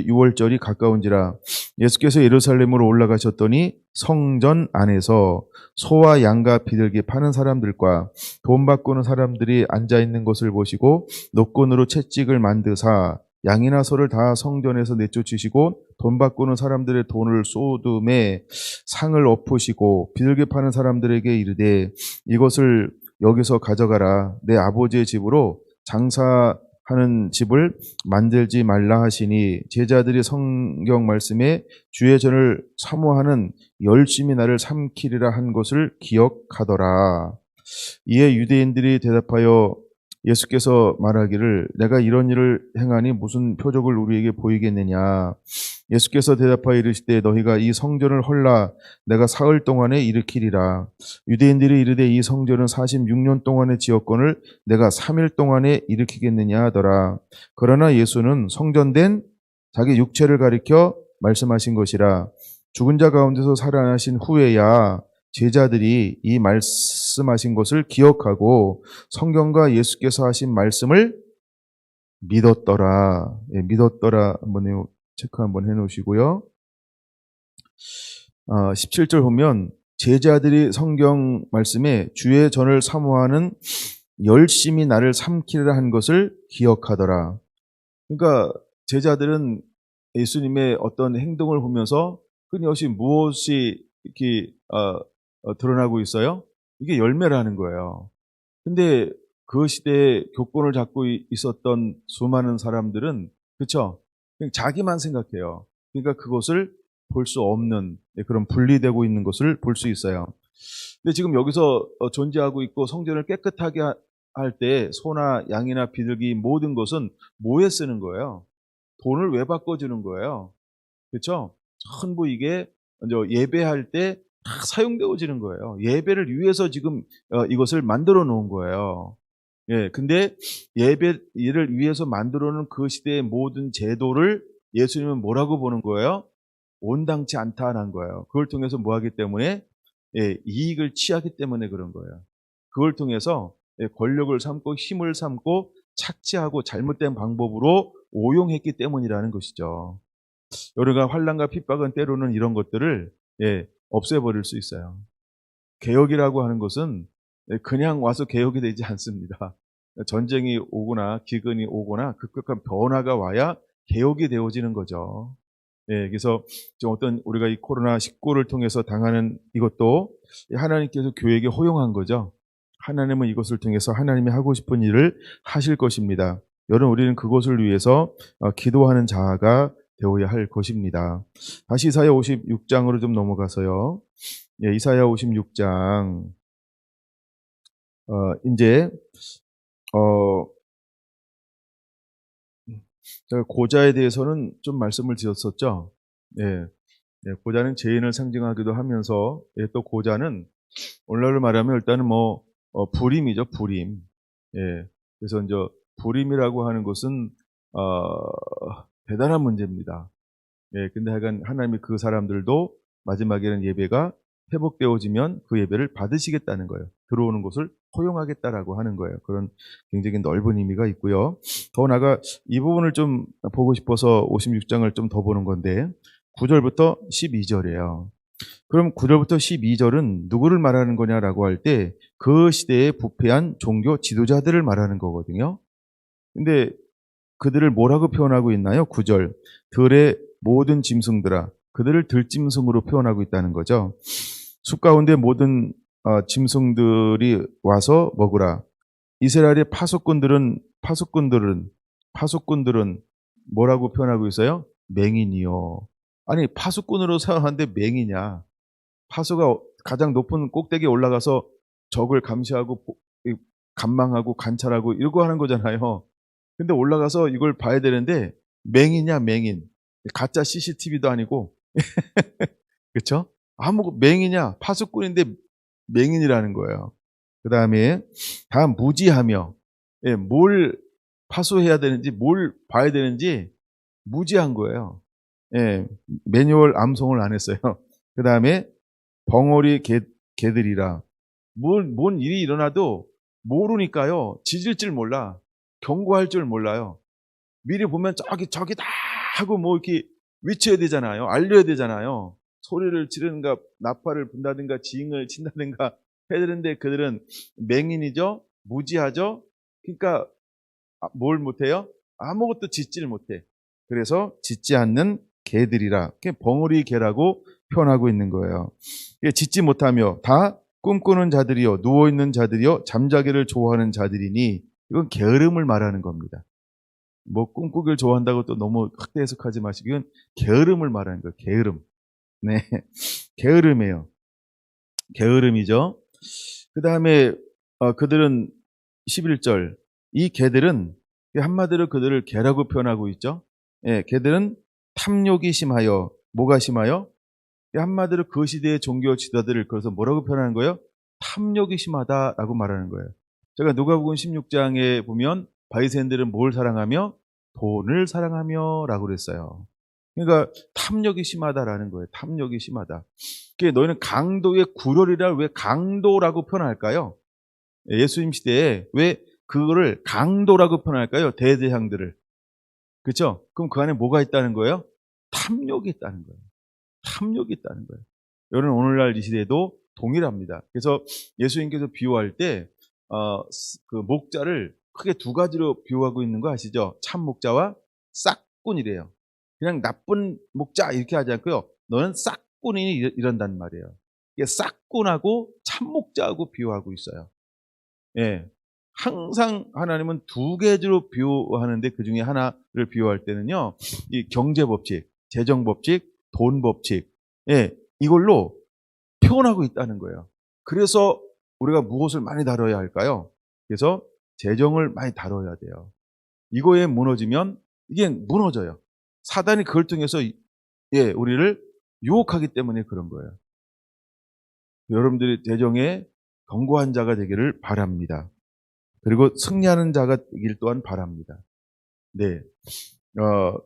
유월절이 가까운지라 예수께서 예루살렘으로 올라가셨더니 성전 안에서 소와 양과 비둘기 파는 사람들과 돈 바꾸는 사람들이 앉아 있는 것을 보시고 노끈으로 채찍을 만드사 양이나 소를 다 성전에서 내쫓으시고 돈 바꾸는 사람들의 돈을 쏟음에 상을 엎으시고 비둘기 파는 사람들에게 이르되 이것을 여기서 가져가라. 내 아버지의 집으로 장사하는 집을 만들지 말라 하시니 제자들이 성경 말씀에 주의 전을 사모하는 열심히 나를 삼키리라 한 것을 기억하더라. 이에 유대인들이 대답하여 예수께서 말하기를 내가 이런 일을 행하니 무슨 표적을 우리에게 보이겠느냐. 예수께서 대답하여 이르시되 너희가 이 성전을 헐라 내가 사흘 동안에 일으키리라. 유대인들이 이르되 이 성전은 46년 동안의 지었건을 내가 3일 동안에 일으키겠느냐 하더라. 그러나 예수는 성전된 자기 육체를 가리켜 말씀하신 것이라. 죽은 자 가운데서 살아나신 후에야 제자들이 이 말씀하신 것을 기억하고 성경과 예수께서 하신 말씀을 믿었더라. 예, 믿었더라 한번 체크 한번 해놓으시고요. 17절 보면 제자들이 성경 말씀에 주의 전을 사모하는 열심히 나를 삼키리라 한 것을 기억하더라. 그러니까 제자들은 예수님의 어떤 행동을 보면서 끊임없이 무엇이 이렇게 드러나고 있어요? 이게 열매라는 거예요. 근데 그 시대에 교권을 잡고 있었던 수많은 사람들은 그렇죠? 그냥 자기만 생각해요. 그러니까 그것을 볼 수 없는 그런 분리되고 있는 것을 볼 수 있어요. 근데 지금 여기서 존재하고 있고 성전을 깨끗하게 할 때 소나 양이나 비둘기 모든 것은 뭐에 쓰는 거예요? 돈을 왜 바꿔주는 거예요? 그렇죠? 전부 이게 예배할 때 다 사용되어지는 거예요. 예배를 위해서 지금 이것을 만들어 놓은 거예요. 예, 근데 예배를 위해서 만들어 놓은 그 시대의 모든 제도를 예수님은 뭐라고 보는 거예요? 온당치 않다는 거예요. 그걸 통해서 뭐 하기 때문에? 예, 이익을 취하기 때문에 그런 거예요. 그걸 통해서 권력을 삼고 힘을 삼고 착취하고 잘못된 방법으로 오용했기 때문이라는 것이죠. 여러가 환난과 핍박은 때로는 이런 것들을 없애버릴 수 있어요. 개혁이라고 하는 것은 그냥 와서 개혁이 되지 않습니다. 전쟁이 오거나 기근이 오거나 급격한 변화가 와야 개혁이 되어지는 거죠. 그래서 어떤 우리가 이 코로나19를 통해서 당하는 이것도 하나님께서 교회에게 허용한 거죠. 하나님은 이것을 통해서 하나님이 하고 싶은 일을 하실 것입니다. 여러분 우리는 그것을 위해서 기도하는 자가 되어야 할 것입니다. 다시 이사야 56장으로 좀 넘어가서요. 이사야 56장 이제 제가 고자에 대해서는 좀 말씀을 드렸었죠. 고자는 죄인을 상징하기도 하면서 또 고자는 오늘날로 말하면 일단은 불임이죠, 불임. 그래서 이제 불임이라고 하는 것은 대단한 문제입니다. 근데 하여간 하나님이 그 사람들도 마지막에는 예배가 회복되어지면 그 예배를 받으시겠다는 거예요. 들어오는 것을 허용하겠다라고 하는 거예요. 그런 굉장히 넓은 의미가 있고요. 더 나아가 이 부분을 좀 보고 싶어서 56장을 좀 더 보는 건데 9절부터 12절이에요. 그럼 9절부터 12절은 누구를 말하는 거냐라고 할 때 그 시대에 부패한 종교 지도자들을 말하는 거거든요. 근데 그들을 뭐라고 표현하고 있나요? 9절. 들의 모든 짐승들아. 그들을 들짐승으로 표현하고 있다는 거죠. 숲 가운데 모든 짐승들이 와서 먹으라. 이스라엘의 파수꾼들은 뭐라고 표현하고 있어요? 맹인이요. 아니 파수꾼으로 생각하는데 맹이냐. 파수가 가장 높은 꼭대기에 올라가서 적을 감시하고 감망하고 관찰하고 이러고 하는 거잖아요. 근데 올라가서 이걸 봐야 되는데 맹이냐 맹인. 가짜 CCTV도 아니고 그렇죠? 맹이냐 파수꾼인데 맹인이라는 거예요. 그 다음에 다 무지하며 뭘 파수해야 되는지 뭘 봐야 되는지 무지한 거예요. 매뉴얼 암송을 안 했어요. 그 다음에 벙어리 개들이라 뭔 일이 일어나도 모르니까요. 지질 줄 몰라. 경고할 줄 몰라요. 미리 보면 저기다 하고 뭐 이렇게 외쳐야 되잖아요. 알려야 되잖아요. 소리를 지르는가, 나팔을 분다든가, 지잉을 친다든가 해야 되는데 그들은 맹인이죠? 무지하죠? 그러니까 뭘 못해요? 아무것도 짓지를 못해. 그래서 짓지 않는 개들이라. 벙어리 개라고 표현하고 있는 거예요. 짓지 못하며 다 꿈꾸는 자들이요, 누워있는 자들이요, 잠자기를 좋아하는 자들이니, 이건 게으름을 말하는 겁니다. 뭐 꿈꾸기를 좋아한다고 또 너무 확대 해석하지 마시고, 이건 게으름을 말하는 거예요. 게으름. 네, 게으름이에요. 게으름이죠. 그 다음에 그들은 11절, 이 개들은 한마디로 그들을 개라고 표현하고 있죠. 예, 개들은 탐욕이 심하여, 뭐가 심하여? 한마디로 그 시대의 종교 지도자들을 그래서 뭐라고 표현하는 거예요? 탐욕이 심하다라고 말하는 거예요. 제가 누가복음 16장에 보면 바리새인들은 뭘 사랑하며? 돈을 사랑하며 라고 그랬어요. 그러니까 탐욕이 심하다라는 거예요. 탐욕이 심하다. 그러니까 너희는 강도의 구렬이라 왜 강도라고 표현할까요? 예수님 시대에 왜 그거를 강도라고 표현할까요? 대제사장들을. 그렇죠? 그럼 그 안에 뭐가 있다는 거예요? 탐욕이 있다는 거예요. 탐욕이 있다는 거예요. 여러분, 오늘날 이 시대에도 동일합니다. 그래서 예수님께서 비유할 때 그 목자를 크게 두 가지로 비유하고 있는 거 아시죠? 참 목자와 싹꾼이래요. 그냥 나쁜 목자 이렇게 하지 않고요. 너는 싹꾼이니 이런단 말이에요. 이게 싹꾼하고 참 목자하고 비유하고 있어요. 예. 항상 하나님은 두 가지로 비유하는데 그 중에 하나를 비유할 때는요, 이 경제 법칙, 재정 법칙, 돈 법칙, 예, 이걸로 표현하고 있다는 거예요. 그래서 우리가 무엇을 많이 다뤄야 할까요? 그래서 재정을 많이 다뤄야 돼요. 이거에 무너지면 이게 무너져요. 사단이 그걸 통해서 예, 우리를 유혹하기 때문에 그런 거예요. 여러분들이 재정에 견고한 자가 되기를 바랍니다. 그리고 승리하는 자가 되길 또한 바랍니다. 네.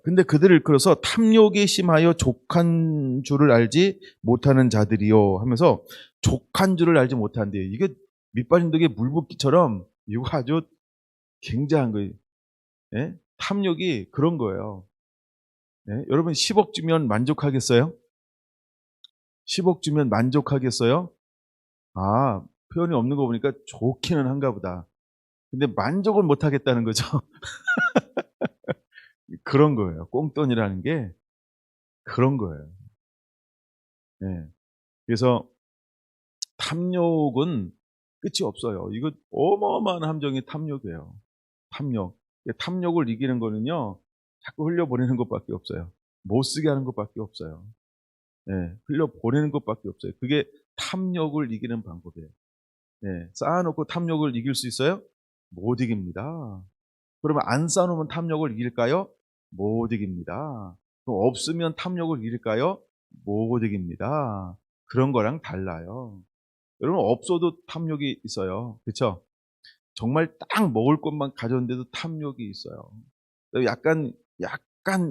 근데 그들을 그래서 탐욕이 심하여 족한 줄을 알지 못하는 자들이요 하면서 족한 줄을 알지 못한대요. 이게 밑빠진 독에 물 붓기처럼 이거 아주 굉장한 거예요. 예? 탐욕이 그런 거예요. 예? 여러분 10억 주면 만족하겠어요? 10억 주면 만족하겠어요? 아, 표현이 없는 거 보니까 좋기는 한가 보다. 근데 만족을 못 하겠다는 거죠. 그런 거예요. 꽁돈이라는 게 그런 거예요. 예. 그래서 탐욕은 끝이 없어요. 이거 어마어마한 함정이 탐욕이에요. 탐욕. 탐욕을 이기는 거는요, 자꾸 흘려보내는 것밖에 없어요. 못 쓰게 하는 것밖에 없어요. 예, 흘려보내는 것밖에 없어요. 그게 탐욕을 이기는 방법이에요. 예, 쌓아놓고 탐욕을 이길 수 있어요? 못 이깁니다. 그러면 안 쌓아놓으면 탐욕을 이길까요? 못 이깁니다. 그럼 없으면 탐욕을 이길까요? 못 이깁니다. 그런 거랑 달라요. 여러분, 없어도 탐욕이 있어요. 그렇죠? 정말 딱 먹을 것만 가졌는데도 탐욕이 있어요. 약간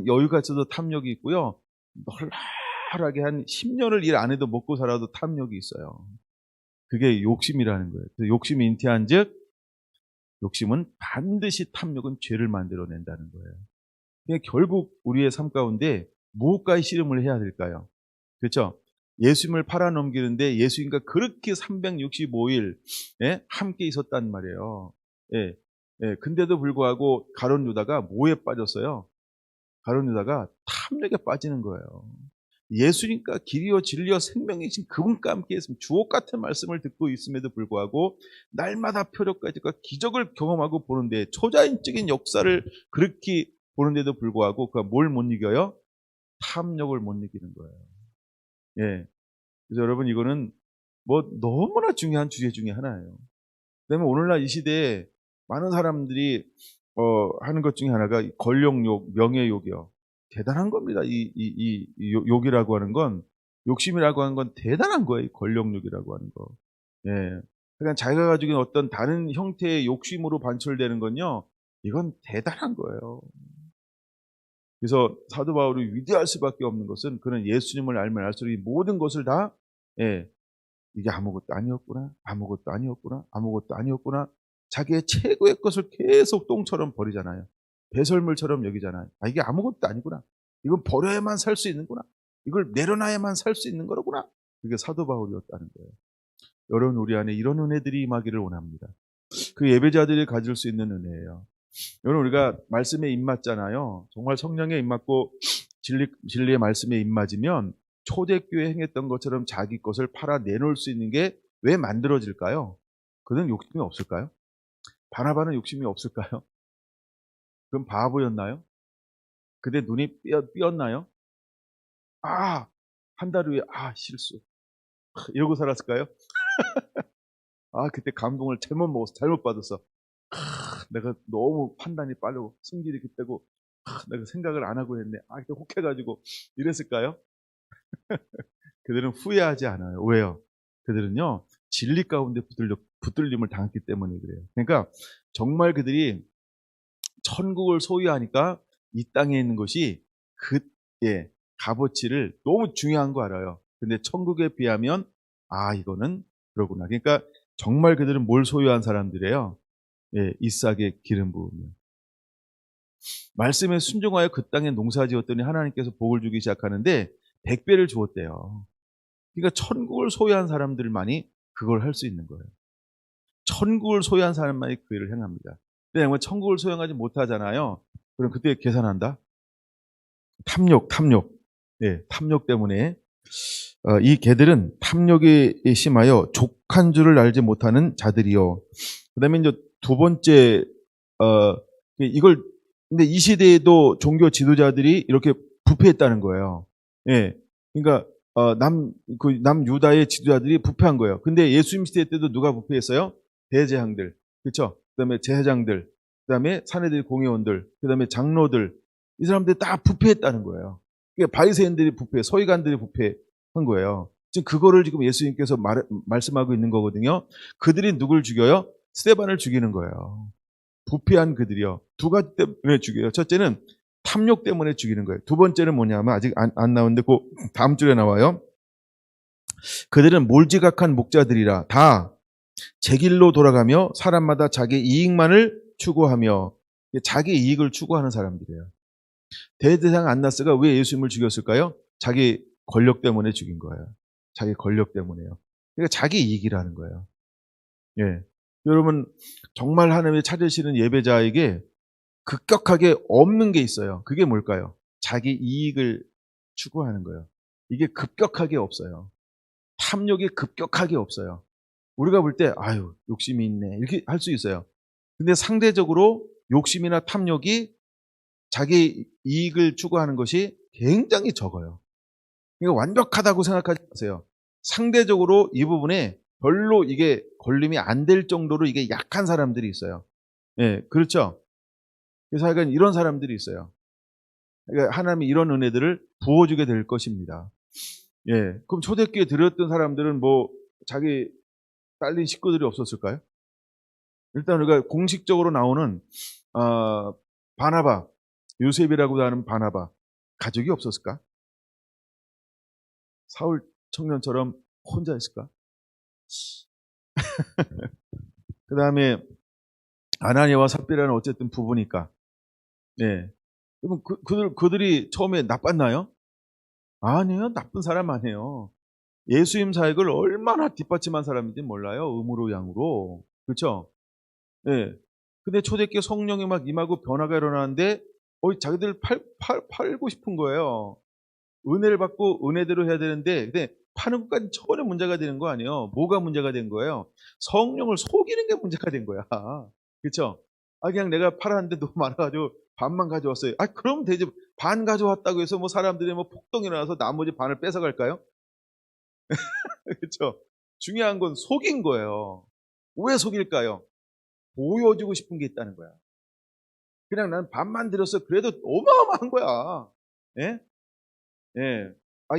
여유가 있어도 탐욕이 있고요. 널널하게 한 10년을 일 안 해도 먹고 살아도 탐욕이 있어요. 그게 욕심이라는 거예요. 욕심이 인태한즉 욕심은 반드시 탐욕은 죄를 만들어낸다는 거예요. 그러니까 결국 우리의 삶 가운데 무엇과의 씨름을 해야 될까요? 그렇죠? 예수님을 팔아넘기는데 예수님과 그렇게 365일 예? 함께 있었단 말이에요. 예. 예. 근데도 불구하고 가룟 유다가 뭐에 빠졌어요? 가룟 유다가 탐욕에 빠지는 거예요. 예수님과 길이요 진리요 생명이신 그분과 함께 했으면 주옥 같은 말씀을 듣고 있음에도 불구하고 날마다 표적까지가 기적을 경험하고 보는데 초자연적인 역사를 그렇게 보는데도 불구하고 그가 뭘 못 이겨요? 탐욕을 못 이기는 거예요. 예. 그래서 여러분 이거는 뭐 너무나 중요한 주제 중에 하나예요. 그다음에 오늘날 이 시대에 많은 사람들이 하는 것 중에 하나가 권력욕, 명예욕이요. 대단한 겁니다. 이 욕이라고 하는 건, 욕심이라고 하는 건 대단한 거예요. 이 권력욕이라고 하는 거. 예. 그러니까 자기가 가지고 있는 어떤 다른 형태의 욕심으로 반출되는 건요, 이건 대단한 거예요. 그래서 사도 바울이 위대할 수밖에 없는 것은 그는 예수님을 알면 알수록 이 모든 것을 다, 예, 이게 아무것도 아니었구나, 아무것도 아니었구나, 아무것도 아니었구나. 자기의 최고의 것을 계속 똥처럼 버리잖아요. 배설물처럼 여기잖아요. 아, 이게 아무것도 아니구나. 이건 버려야만 살 수 있는구나. 이걸 내려놔야만 살 수 있는 거로구나. 그게 사도 바울이었다는 거예요. 여러분, 우리 안에 이런 은혜들이 임하기를 원합니다. 그 예배자들이 가질 수 있는 은혜예요. 여러분, 우리가 말씀에 입맞잖아요. 정말 성령에 입맞고 진리의 말씀에 입맞으면 초대교회 행했던 것처럼 자기 것을 팔아 내놓을 수 있는 게 왜 만들어질까요? 그는 욕심이 없을까요? 바나바는 욕심이 없을까요? 그럼 바보였나요? 그대 눈이 삐었나요? 아, 한 달 후에 실수 이러고 살았을까요? 그때 감동을 잘못 먹었어, 잘못 받았어. 내가 너무 판단이 빠르고 성질이 급하고 내가 생각을 안 하고 했네. 이렇게 혹해가지고 이랬을까요? 그들은 후회하지 않아요. 왜요? 그들은요, 진리 가운데 붙들림을 당했기 때문에 그래요. 그러니까 정말 그들이 천국을 소유하니까 이 땅에 있는 것이 값어치를 너무 중요한 거 알아요. 근데 천국에 비하면 이거는 그러구나. 그러니까 정말 그들은 뭘 소유한 사람들이에요? 이삭의 기름 부음이요. 말씀에 순종하여 그 땅에 농사 지었더니 하나님께서 복을 주기 시작하는데 100배를 주었대요. 그러니까 천국을 소유한 사람들만이 그걸 할 수 있는 거예요. 천국을 소유한 사람만이 그 일을 행합니다. 근데 천국을 소유하지 못하잖아요. 그럼 그때 계산한다. 탐욕. 탐욕 때문에 이 개들은 탐욕에 심하여 족한 줄을 알지 못하는 자들이요. 그다음에 이제 두 번째 이걸 근데 이 시대에도 종교 지도자들이 이렇게 부패했다는 거예요. 그러니까 남 유다의 지도자들이 부패한 거예요. 근데 예수님 시대 때도 누가 부패했어요? 대제사장들, 그렇죠? 그다음에 제사장들, 그다음에 사내들 공회원들, 그다음에 장로들, 이 사람들이 다 부패했다는 거예요. 그러니까 바리새인들이 부패, 서기관들이 부패한 거예요. 지금 그거를 지금 예수님께서 말씀하고 있는 거거든요. 그들이 누굴 죽여요? 스데반을 죽이는 거예요. 부패한 그들이요. 두 가지 때문에 죽여요. 첫째는 탐욕 때문에 죽이는 거예요. 두 번째는 뭐냐면 아직 안 나오는데 그 다음 줄에 나와요. 그들은 몰지각한 목자들이라 다 제 길로 돌아가며 사람마다 자기 이익만을 추구하며 자기 이익을 추구하는 사람들이에요. 대제사장 안나스가 왜 예수님을 죽였을까요? 자기 권력 때문에 죽인 거예요. 자기 권력 때문에요. 그러니까 자기 이익이라는 거예요. 여러분, 정말 하나님이 찾으시는 예배자에게 급격하게 없는 게 있어요. 그게 뭘까요? 자기 이익을 추구하는 거예요. 이게 급격하게 없어요. 탐욕이 급격하게 없어요. 우리가 볼 때 욕심이 있네 이렇게 할 수 있어요. 근데 상대적으로 욕심이나 탐욕이 자기 이익을 추구하는 것이 굉장히 적어요. 그러니까 완벽하다고 생각하지 마세요. 상대적으로 이 부분에 별로 이게 걸림이 안 될 정도로 이게 약한 사람들이 있어요. 그렇죠? 그래서 하여간 이런 사람들이 있어요. 그러니까 하나님이 이런 은혜들을 부어주게 될 것입니다. 그럼 초대교회 들었던 사람들은 자기 딸린 식구들이 없었을까요? 일단 우리가 공식적으로 나오는 바나바, 요셉이라고 하는 바나바 가족이 없었을까? 사울 청년처럼 혼자 있을까? 그 다음에 아나니아와 삽비라는 어쨌든 부부니까. 그럼 그들이 처음에 나빴나요? 아니에요. 나쁜 사람 아니에요. 예수님 사역을 얼마나 뒷받침한 사람인지 몰라요. 음으로 양으로. 그렇죠? 근데 초대교회 성령이 막 임하고 변화가 일어나는데 자기들 팔고 싶은 거예요. 은혜를 받고 은혜대로 해야 되는데 근데 파는 것까지 전혀 문제가 되는 거 아니에요. 뭐가 문제가 된 거예요? 성령을 속이는 게 문제가 된 거야. 그렇죠? 그냥 내가 팔았는데 너무 많아가지고 반만 가져왔어요. 그럼 되지. 반 가져왔다고 해서 사람들이 폭동이 일어나서 나머지 반을 뺏어갈까요? 그렇죠? 중요한 건 속인 거예요. 왜 속일까요? 보여주고 싶은 게 있다는 거야. 그냥 난 반만 들였어. 그래도 어마어마한 거야.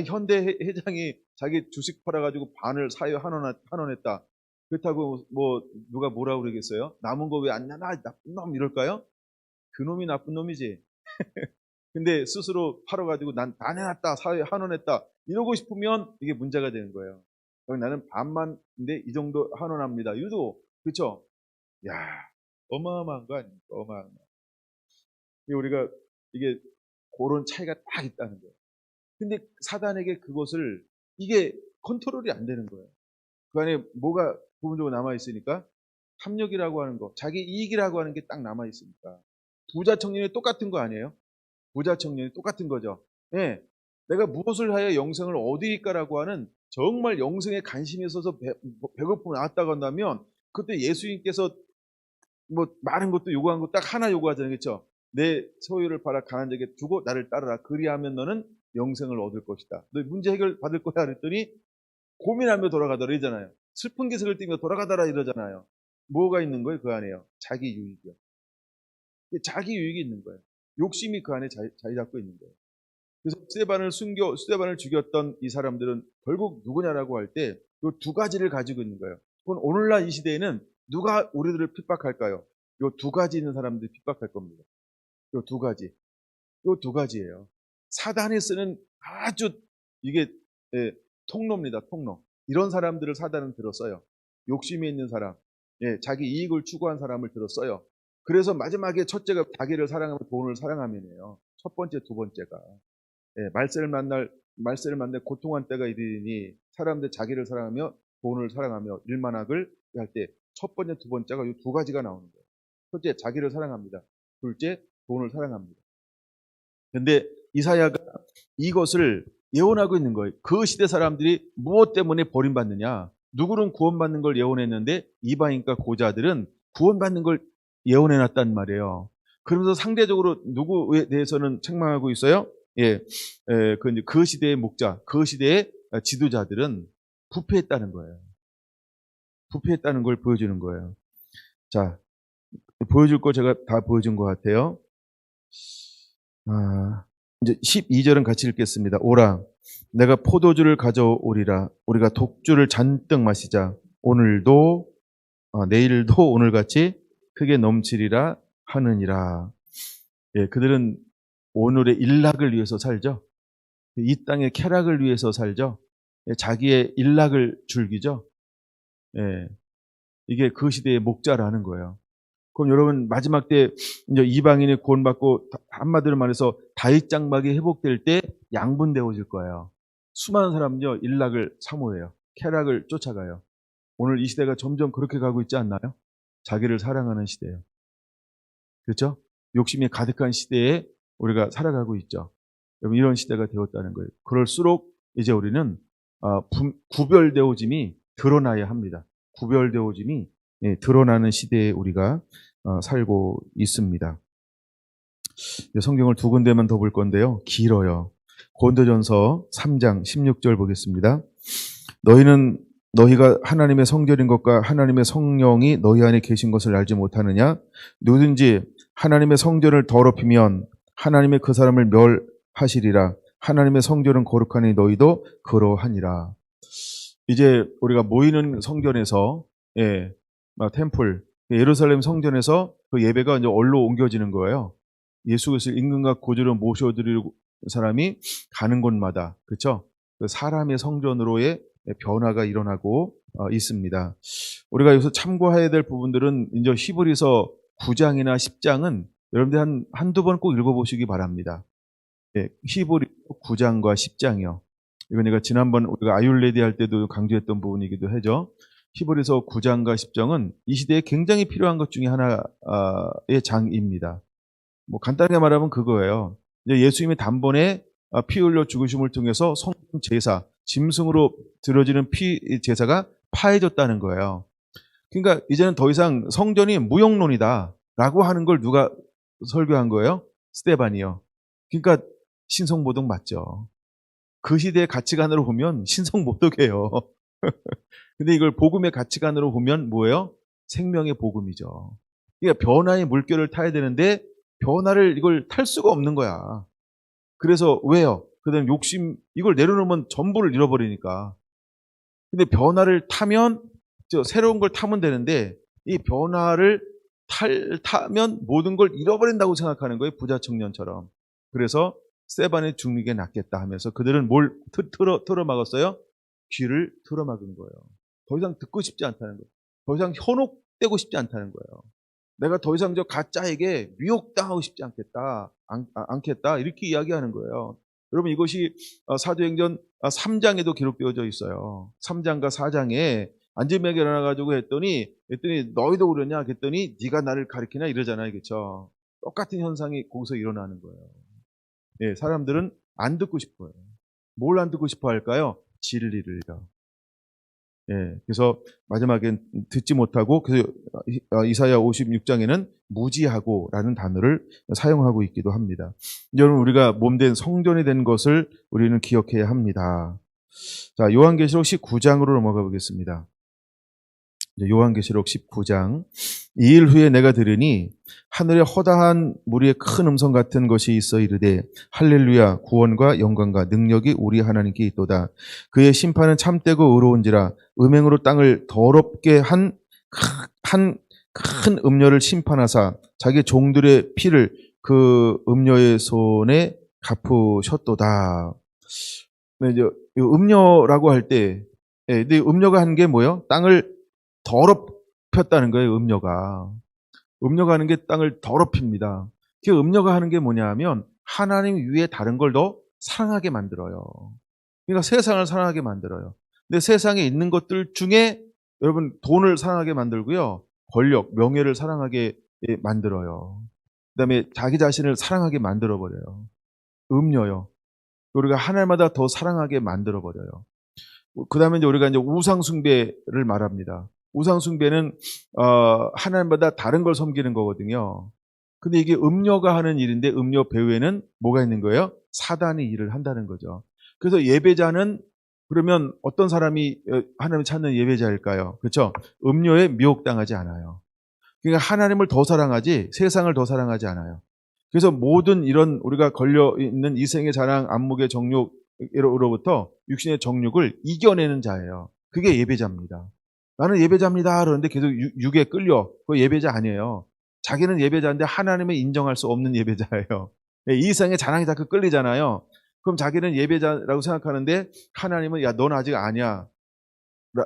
현대 회장이 자기 주식 팔아가지고 반을 사요 한 원 했다. 그렇다고 누가 뭐라고 그러겠어요? 남은 거 왜 안 내놔? 나쁜 놈 이럴까요? 그놈이 나쁜 놈이지. 근데 스스로 팔아가지고 난 다 내놨다. 사요 한 원 했다. 이러고 싶으면 이게 문제가 되는 거예요. 나는 반만인데 이 정도 한 원 합니다. 유도 그렇죠? 야, 어마어마한 거 아닙니까? 어마어마한. 우리가 이게 그런 차이가 딱 있다는 거예요. 근데 사단에게 그것을 이게 컨트롤이 안 되는 거예요. 그 안에 뭐가 부분적으로 남아 있으니까 탐욕이라고 하는 거, 자기 이익이라고 하는 게 딱 남아 있으니까. 부자 청년이 똑같은 거 아니에요? 부자 청년이 똑같은 거죠. 예. 내가 무엇을 하여 영생을 얻으리까라고 하는 정말 영생에 관심이 있어서 배고픔을 나왔다고 한다면 그때 예수님께서 뭐 많은 것도 요구한 거 딱 하나 요구하잖아요. 그렇죠? 내 소유를 팔아 가난 자에게 주고 나를 따르라. 그리하면 너는 영생을 얻을 것이다. 너 문제 해결 받을 거야 그랬더니 고민하며 돌아가더라 이러잖아요. 슬픈 기색을 띠며 돌아가더라 이러잖아요. 뭐가 있는 거예요? 그 안에요. 자기 유익이요. 자기 유익이 있는 거예요. 욕심이 그 안에 자리 잡고 있는 거예요. 그래서 스데반을 죽였던 이 사람들은 결국 누구냐라고 할 때 이 두 가지를 가지고 있는 거예요. 그건 오늘날 이 시대에는 누가 우리들을 핍박할까요? 이 두 가지 있는 사람들이 핍박할 겁니다. 이 두 가지. 이 두 가지예요. 사단이 쓰는 아주 이게 통로입니다. 통로. 이런 사람들을 사단은 들었어요. 욕심이 있는 사람, 자기 이익을 추구한 사람을 들었어요. 그래서 마지막에 첫째가 자기를 사랑하면 돈을 사랑하면이에요. 첫 번째, 두 번째가. 말세를 만날 고통한 때가 이르니 사람들 자기를 사랑하며 돈을 사랑하며 일만학을 할 때 첫 번째, 두 번째가 이 두 가지가 나오는 거예요. 첫째, 자기를 사랑합니다. 둘째, 돈을 사랑합니다. 근데 이사야가 이것을 예언하고 있는 거예요. 그 시대 사람들이 무엇 때문에 버림받느냐? 누구는 구원받는 걸 예언했는데 이방인과 고자들은 구원받는 걸 예언해놨단 말이에요. 그러면서 상대적으로 누구에 대해서는 책망하고 있어요? 그 시대의 목자, 그 시대의 지도자들은 부패했다는 거예요. 부패했다는 걸 보여주는 거예요. 자, 보여줄 거 제가 다 보여준 것 같아요. 이제 12절은 같이 읽겠습니다. 오라, 내가 포도주를 가져오리라. 우리가 독주를 잔뜩 마시자. 오늘도, 내일도 오늘같이 크게 넘치리라 하느니라. 그들은 오늘의 일락을 위해서 살죠. 이 땅의 쾌락을 위해서 살죠. 자기의 일락을 즐기죠. 이게 그 시대의 목자라는 거예요. 그럼 여러분 마지막 때 이제 이방인이 구원받고 한마디로 말해서 다윗 장막이 회복될 때 양분되어질 거예요. 수많은 사람은요 일락을 사모해요. 쾌락을 쫓아가요. 오늘 이 시대가 점점 그렇게 가고 있지 않나요? 자기를 사랑하는 시대예요. 그렇죠? 욕심이 가득한 시대에 우리가 살아가고 있죠. 여러분 이런 시대가 되었다는 거예요. 그럴수록 이제 우리는 구별되어짐이 드러나야 합니다. 구별되어짐이 드러나는 시대에 우리가 살고 있습니다. 성경을 두 군데만 더 볼 건데요. 길어요. 고린도전서 3장 16절 보겠습니다. 너희가 하나님의 성결인 것과 하나님의 성령이 너희 안에 계신 것을 알지 못하느냐? 누구든지 하나님의 성결을 더럽히면 하나님의 그 사람을 멸하시리라. 하나님의 성결은 거룩하니 너희도 그러하니라. 이제 우리가 모이는 성전에서 템플 예루살렘 성전에서 그 예배가 이제 얼로 옮겨지는 거예요. 예수 그리스도 임금과 구주를 모셔드릴 사람이 가는 곳마다 그렇죠? 그 사람의 성전으로의 변화가 일어나고 있습니다. 우리가 여기서 참고해야 될 부분들은 이제 히브리서 9장이나 10장은 여러분들 한두 번 꼭 읽어보시기 바랍니다. 히브리서 9장과 10장이요. 이건 제가 지난번 우리가 아율레디 할 때도 강조했던 부분이기도 하죠. 히브리서 9장과 10장은 이 시대에 굉장히 필요한 것 중에 하나의 장입니다. 뭐 간단하게 말하면 그거예요. 이제 예수님의 단번에 피 흘려 죽으심을 통해서 성전 제사, 짐승으로 드려지는 피 제사가 파해졌다는 거예요. 그러니까 이제는 더 이상 성전이 무용론이다라고 하는 걸 누가 설교한 거예요? 스데반이요. 그러니까 신성모독 맞죠. 그 시대의 가치관으로 보면 신성모독이에요. 근데 이걸 복음의 가치관으로 보면 뭐예요? 생명의 복음이죠. 그러니까 변화의 물결을 타야 되는데 변화를 이걸 탈 수가 없는 거야. 그래서 왜요? 그다음 욕심 이걸 내려놓으면 전부를 잃어버리니까. 근데 변화를 타면 새로운 걸 타면 되는데 이 변화를 타면 모든 걸 잃어버린다고 생각하는 거예요. 부자 청년처럼. 그래서 스데반이 죽는 게 낫겠다 하면서 그들은 뭘 틀어막았어요? 귀를 틀어막은 거예요. 더 이상 듣고 싶지 않다는 거예요. 더 이상 미혹되고 싶지 않다는 거예요. 내가 더 이상 저 가짜에게 미혹당하고 싶지 않겠다. 이렇게 이야기하는 거예요. 여러분 이것이 사도행전 3장에도 기록되어져 있어요. 3장과 4장에 안지명이 일어나가지고 했더니 너희도 그러냐 했더니 네가 나를 가리키나 이러잖아요. 그렇죠? 똑같은 현상이 거기서 일어나는 거예요. 예, 사람들은 안 듣고 싶어요. 뭘 안 듣고 싶어 할까요? 진리를요. 예, 그래서 마지막엔 듣지 못하고, 그래서 이사야 56장에는 무지하고라는 단어를 사용하고 있기도 합니다. 여러분, 우리가 몸된 성전이 된 것을 우리는 기억해야 합니다. 자, 요한계시록 19장으로 넘어가 보겠습니다. 요한계시록 19장. 2일 후에 내가 들으니 하늘에 허다한 무리의 큰 음성 같은 것이 있어 이르되 할렐루야 구원과 영광과 능력이 우리 하나님께 있도다. 그의 심판은 참되고 의로운지라 음행으로 땅을 더럽게 한 큰 음녀를 심판하사 자기 종들의 피를 그 음녀의 손에 갚으셨도다. 이제 음녀라고 할 때, 음녀가 한 게 뭐예요? 땅을 더럽혔다는 거예요. 음녀가 하는 게 땅을 더럽힙니다. 그 음녀가 하는 게 뭐냐 하면 하나님 위에 다른 걸 더 사랑하게 만들어요. 그러니까 세상을 사랑하게 만들어요. 근데 세상에 있는 것들 중에 여러분 돈을 사랑하게 만들고요. 권력, 명예를 사랑하게 만들어요. 그다음에 자기 자신을 사랑하게 만들어버려요. 음녀요. 우리가 하나님마다 더 사랑하게 만들어버려요. 그 다음에 이제 우리가 이제 우상숭배를 말합니다. 우상숭배는, 하나님마다 다른 걸 섬기는 거거든요. 근데 이게 음녀가 하는 일인데 음녀 배후에는 뭐가 있는 거예요? 사단이 일을 한다는 거죠. 그래서 예배자는 그러면 어떤 사람이 하나님을 찾는 예배자일까요? 그렇죠? 음녀에 미혹당하지 않아요. 그러니까 하나님을 더 사랑하지 세상을 더 사랑하지 않아요. 그래서 모든 이런 우리가 걸려있는 이생의 자랑, 안목의 정욕으로부터 육신의 정욕을 이겨내는 자예요. 그게 예배자입니다. 나는 예배자입니다. 그러는데 계속 육에 끌려. 그거 예배자 아니에요. 자기는 예배자인데 하나님을 인정할 수 없는 예배자예요. 이생의 자랑이 자꾸 끌리잖아요. 그럼 자기는 예배자라고 생각하는데 하나님은 야, 넌 아직 아니야.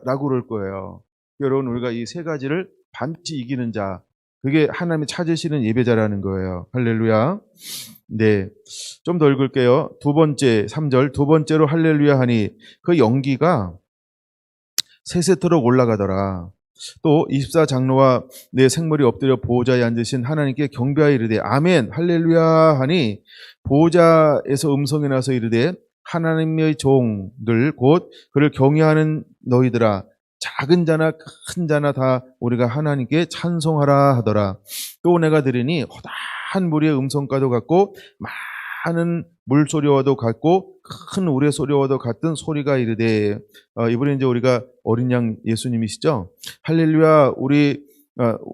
라고 그럴 거예요. 여러분, 우리가 이 세 가지를 반드시 이기는 자, 그게 하나님이 찾으시는 예배자라는 거예요. 할렐루야. 네. 좀 더 읽을게요. 두 번째, 3절. 두 번째로 할렐루야 하니 그 연기가 세세토록 올라가더라. 또 24장로와 내 생물이 엎드려 보호자에 앉으신 하나님께 경배하여 이르되 아멘 할렐루야 하니 보호자에서 음성이 나서 이르되 하나님의 종들 곧 그를 경외하는 너희들아 작은 자나 큰 자나 다 우리가 하나님께 찬송하라 하더라. 또 내가 들으니 허다한 무리의 음성과도 같고 많은 물소리와도 같고 큰 우레소리와도 같은 소리가 이르되 이번에 이제 우리가 어린 양 예수님이시죠. 할렐루야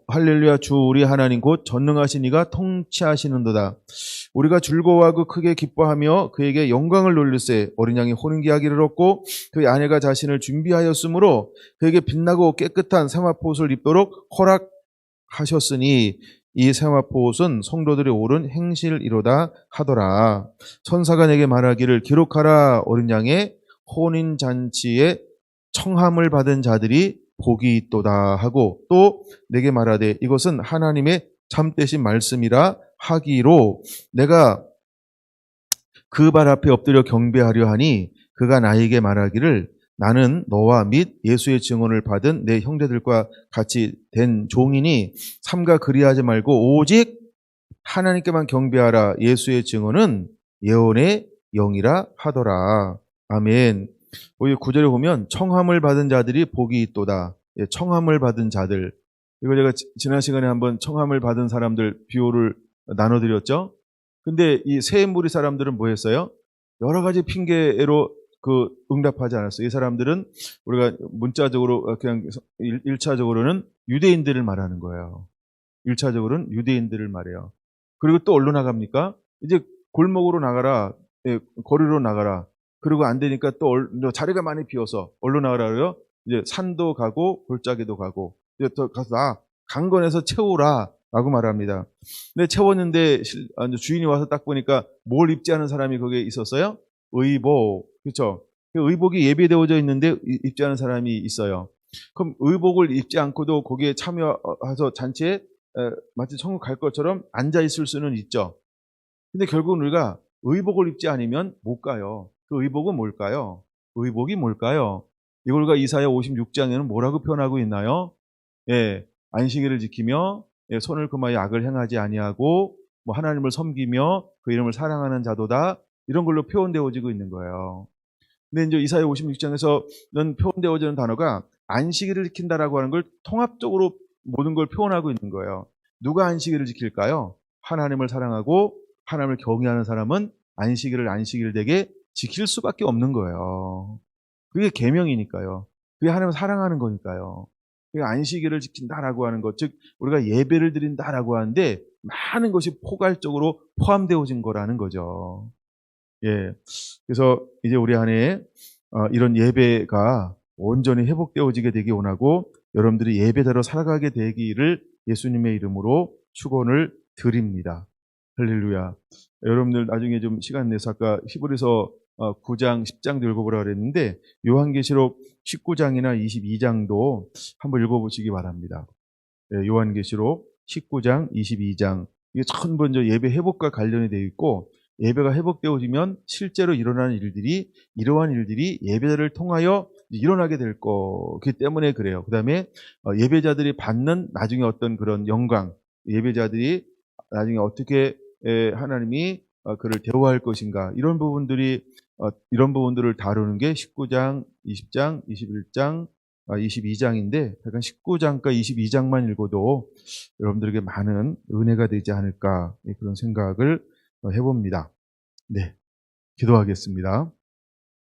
할렐루야 주 우리 하나님 곧 전능하신 이가 통치하시는도다. 우리가 즐거워하고 크게 기뻐하며 그에게 영광을 돌릴세. 어린 양이 혼인계약기를 얻고 그의 아내가 자신을 준비하였으므로 그에게 빛나고 깨끗한 세마포옷을 입도록 허락하셨으니 이 세마포옷은 성도들이 옳은 행실이로다 하더라. 천사가 내게 말하기를 기록하라. 어린 양의 혼인잔치에 청함을 받은 자들이 복이 있도다 하고 또 내게 말하되 이것은 하나님의 참되신 말씀이라 하기로 내가 그 발 앞에 엎드려 경배하려 하니 그가 나에게 말하기를 나는 너와 및 예수의 증언을 받은 내 형제들과 같이 된 종이니 삼가 그리하지 말고 오직 하나님께만 경배하라. 예수의 증언은 예언의 영이라 하더라. 아멘. 여기 9절에 보면 청함을 받은 자들이 복이 있도다. 청함을 받은 자들. 이거 제가 지난 시간에 한번 청함을 받은 사람들 비유를 나눠드렸죠. 근데 이 세 무리 사람들은 뭐 했어요? 여러 가지 핑계로 응답하지 않았어요. 이 사람들은 우리가 문자적으로 그냥 1차적으로는 유대인들을 말하는 거예요. 1차적으로는 유대인들을 말해요. 그리고 또 어디로 나갑니까? 이제 골목으로 나가라. 거리로 나가라. 그리고 안 되니까 또 자리가 많이 비어서 어디로 나가라 그래요? 이제 산도 가고 골짜기도 가고 이제 또 가서 강건해서 채우라 라고 말합니다. 근데 채웠는데 주인이 와서 딱 보니까 뭘 입지 않은 사람이 거기에 있었어요? 의복. 그렇죠? 의복이 예배되어져 있는데 입지 않은 사람이 있어요. 그럼 의복을 입지 않고도 거기에 참여해서 잔치에 마치 천국 갈 것처럼 앉아 있을 수는 있죠. 근데 결국은 우리가 의복을 입지 않으면 못 가요. 그 의복은 뭘까요? 의복이 뭘까요? 이걸 우리가 이사야 56장에는 뭐라고 표현하고 있나요? 예, 안식일을 지키며 손을 금하여 악을 행하지 아니하고 뭐 하나님을 섬기며 그 이름을 사랑하는 자도다. 이런 걸로 표현되어지고 있는 거예요. 근데 이제 이사야 56장에서는 표현되어지는 단어가 안식일을 지킨다라고 하는 걸 통합적으로 모든 걸 표현하고 있는 거예요. 누가 안식일을 지킬까요? 하나님을 사랑하고 하나님을 경외하는 사람은 안식일을 안식일 되게 지킬 수밖에 없는 거예요. 그게 계명이니까요. 그게 하나님을 사랑하는 거니까요. 그게 안식일을 지킨다라고 하는 것, 즉 우리가 예배를 드린다라고 하는데 많은 것이 포괄적으로 포함되어진 거라는 거죠. 예. 그래서 이제 우리 안에 이런 예배가 온전히 회복되어지게 되기 원하고 여러분들이 예배대로 살아가게 되기를 예수님의 이름으로 축원을 드립니다. 할렐루야. 여러분들 나중에 좀 시간 내서 아까 히브리서 9장, 10장도 읽어보라 그랬는데 요한계시록 19장이나 22장도 한번 읽어보시기 바랍니다. 예, 요한계시록 19장, 22장 이게 전부 이제 예배 회복과 관련이 되어 있고 예배가 회복되어지면 실제로 일어나는 일들이 이러한 일들이 예배를 통하여 일어나게 될 거기 때문에 그래요. 그 다음에 예배자들이 받는 나중에 어떤 그런 영광, 예배자들이 나중에 어떻게 하나님이 그를 대우할 것인가 이런 부분들이 이런 부분들을 다루는 게 19장, 20장, 21장, 22장인데 약간 19장과 22장만 읽어도 여러분들에게 많은 은혜가 되지 않을까 그런 생각을 해봅니다. 네, 기도하겠습니다.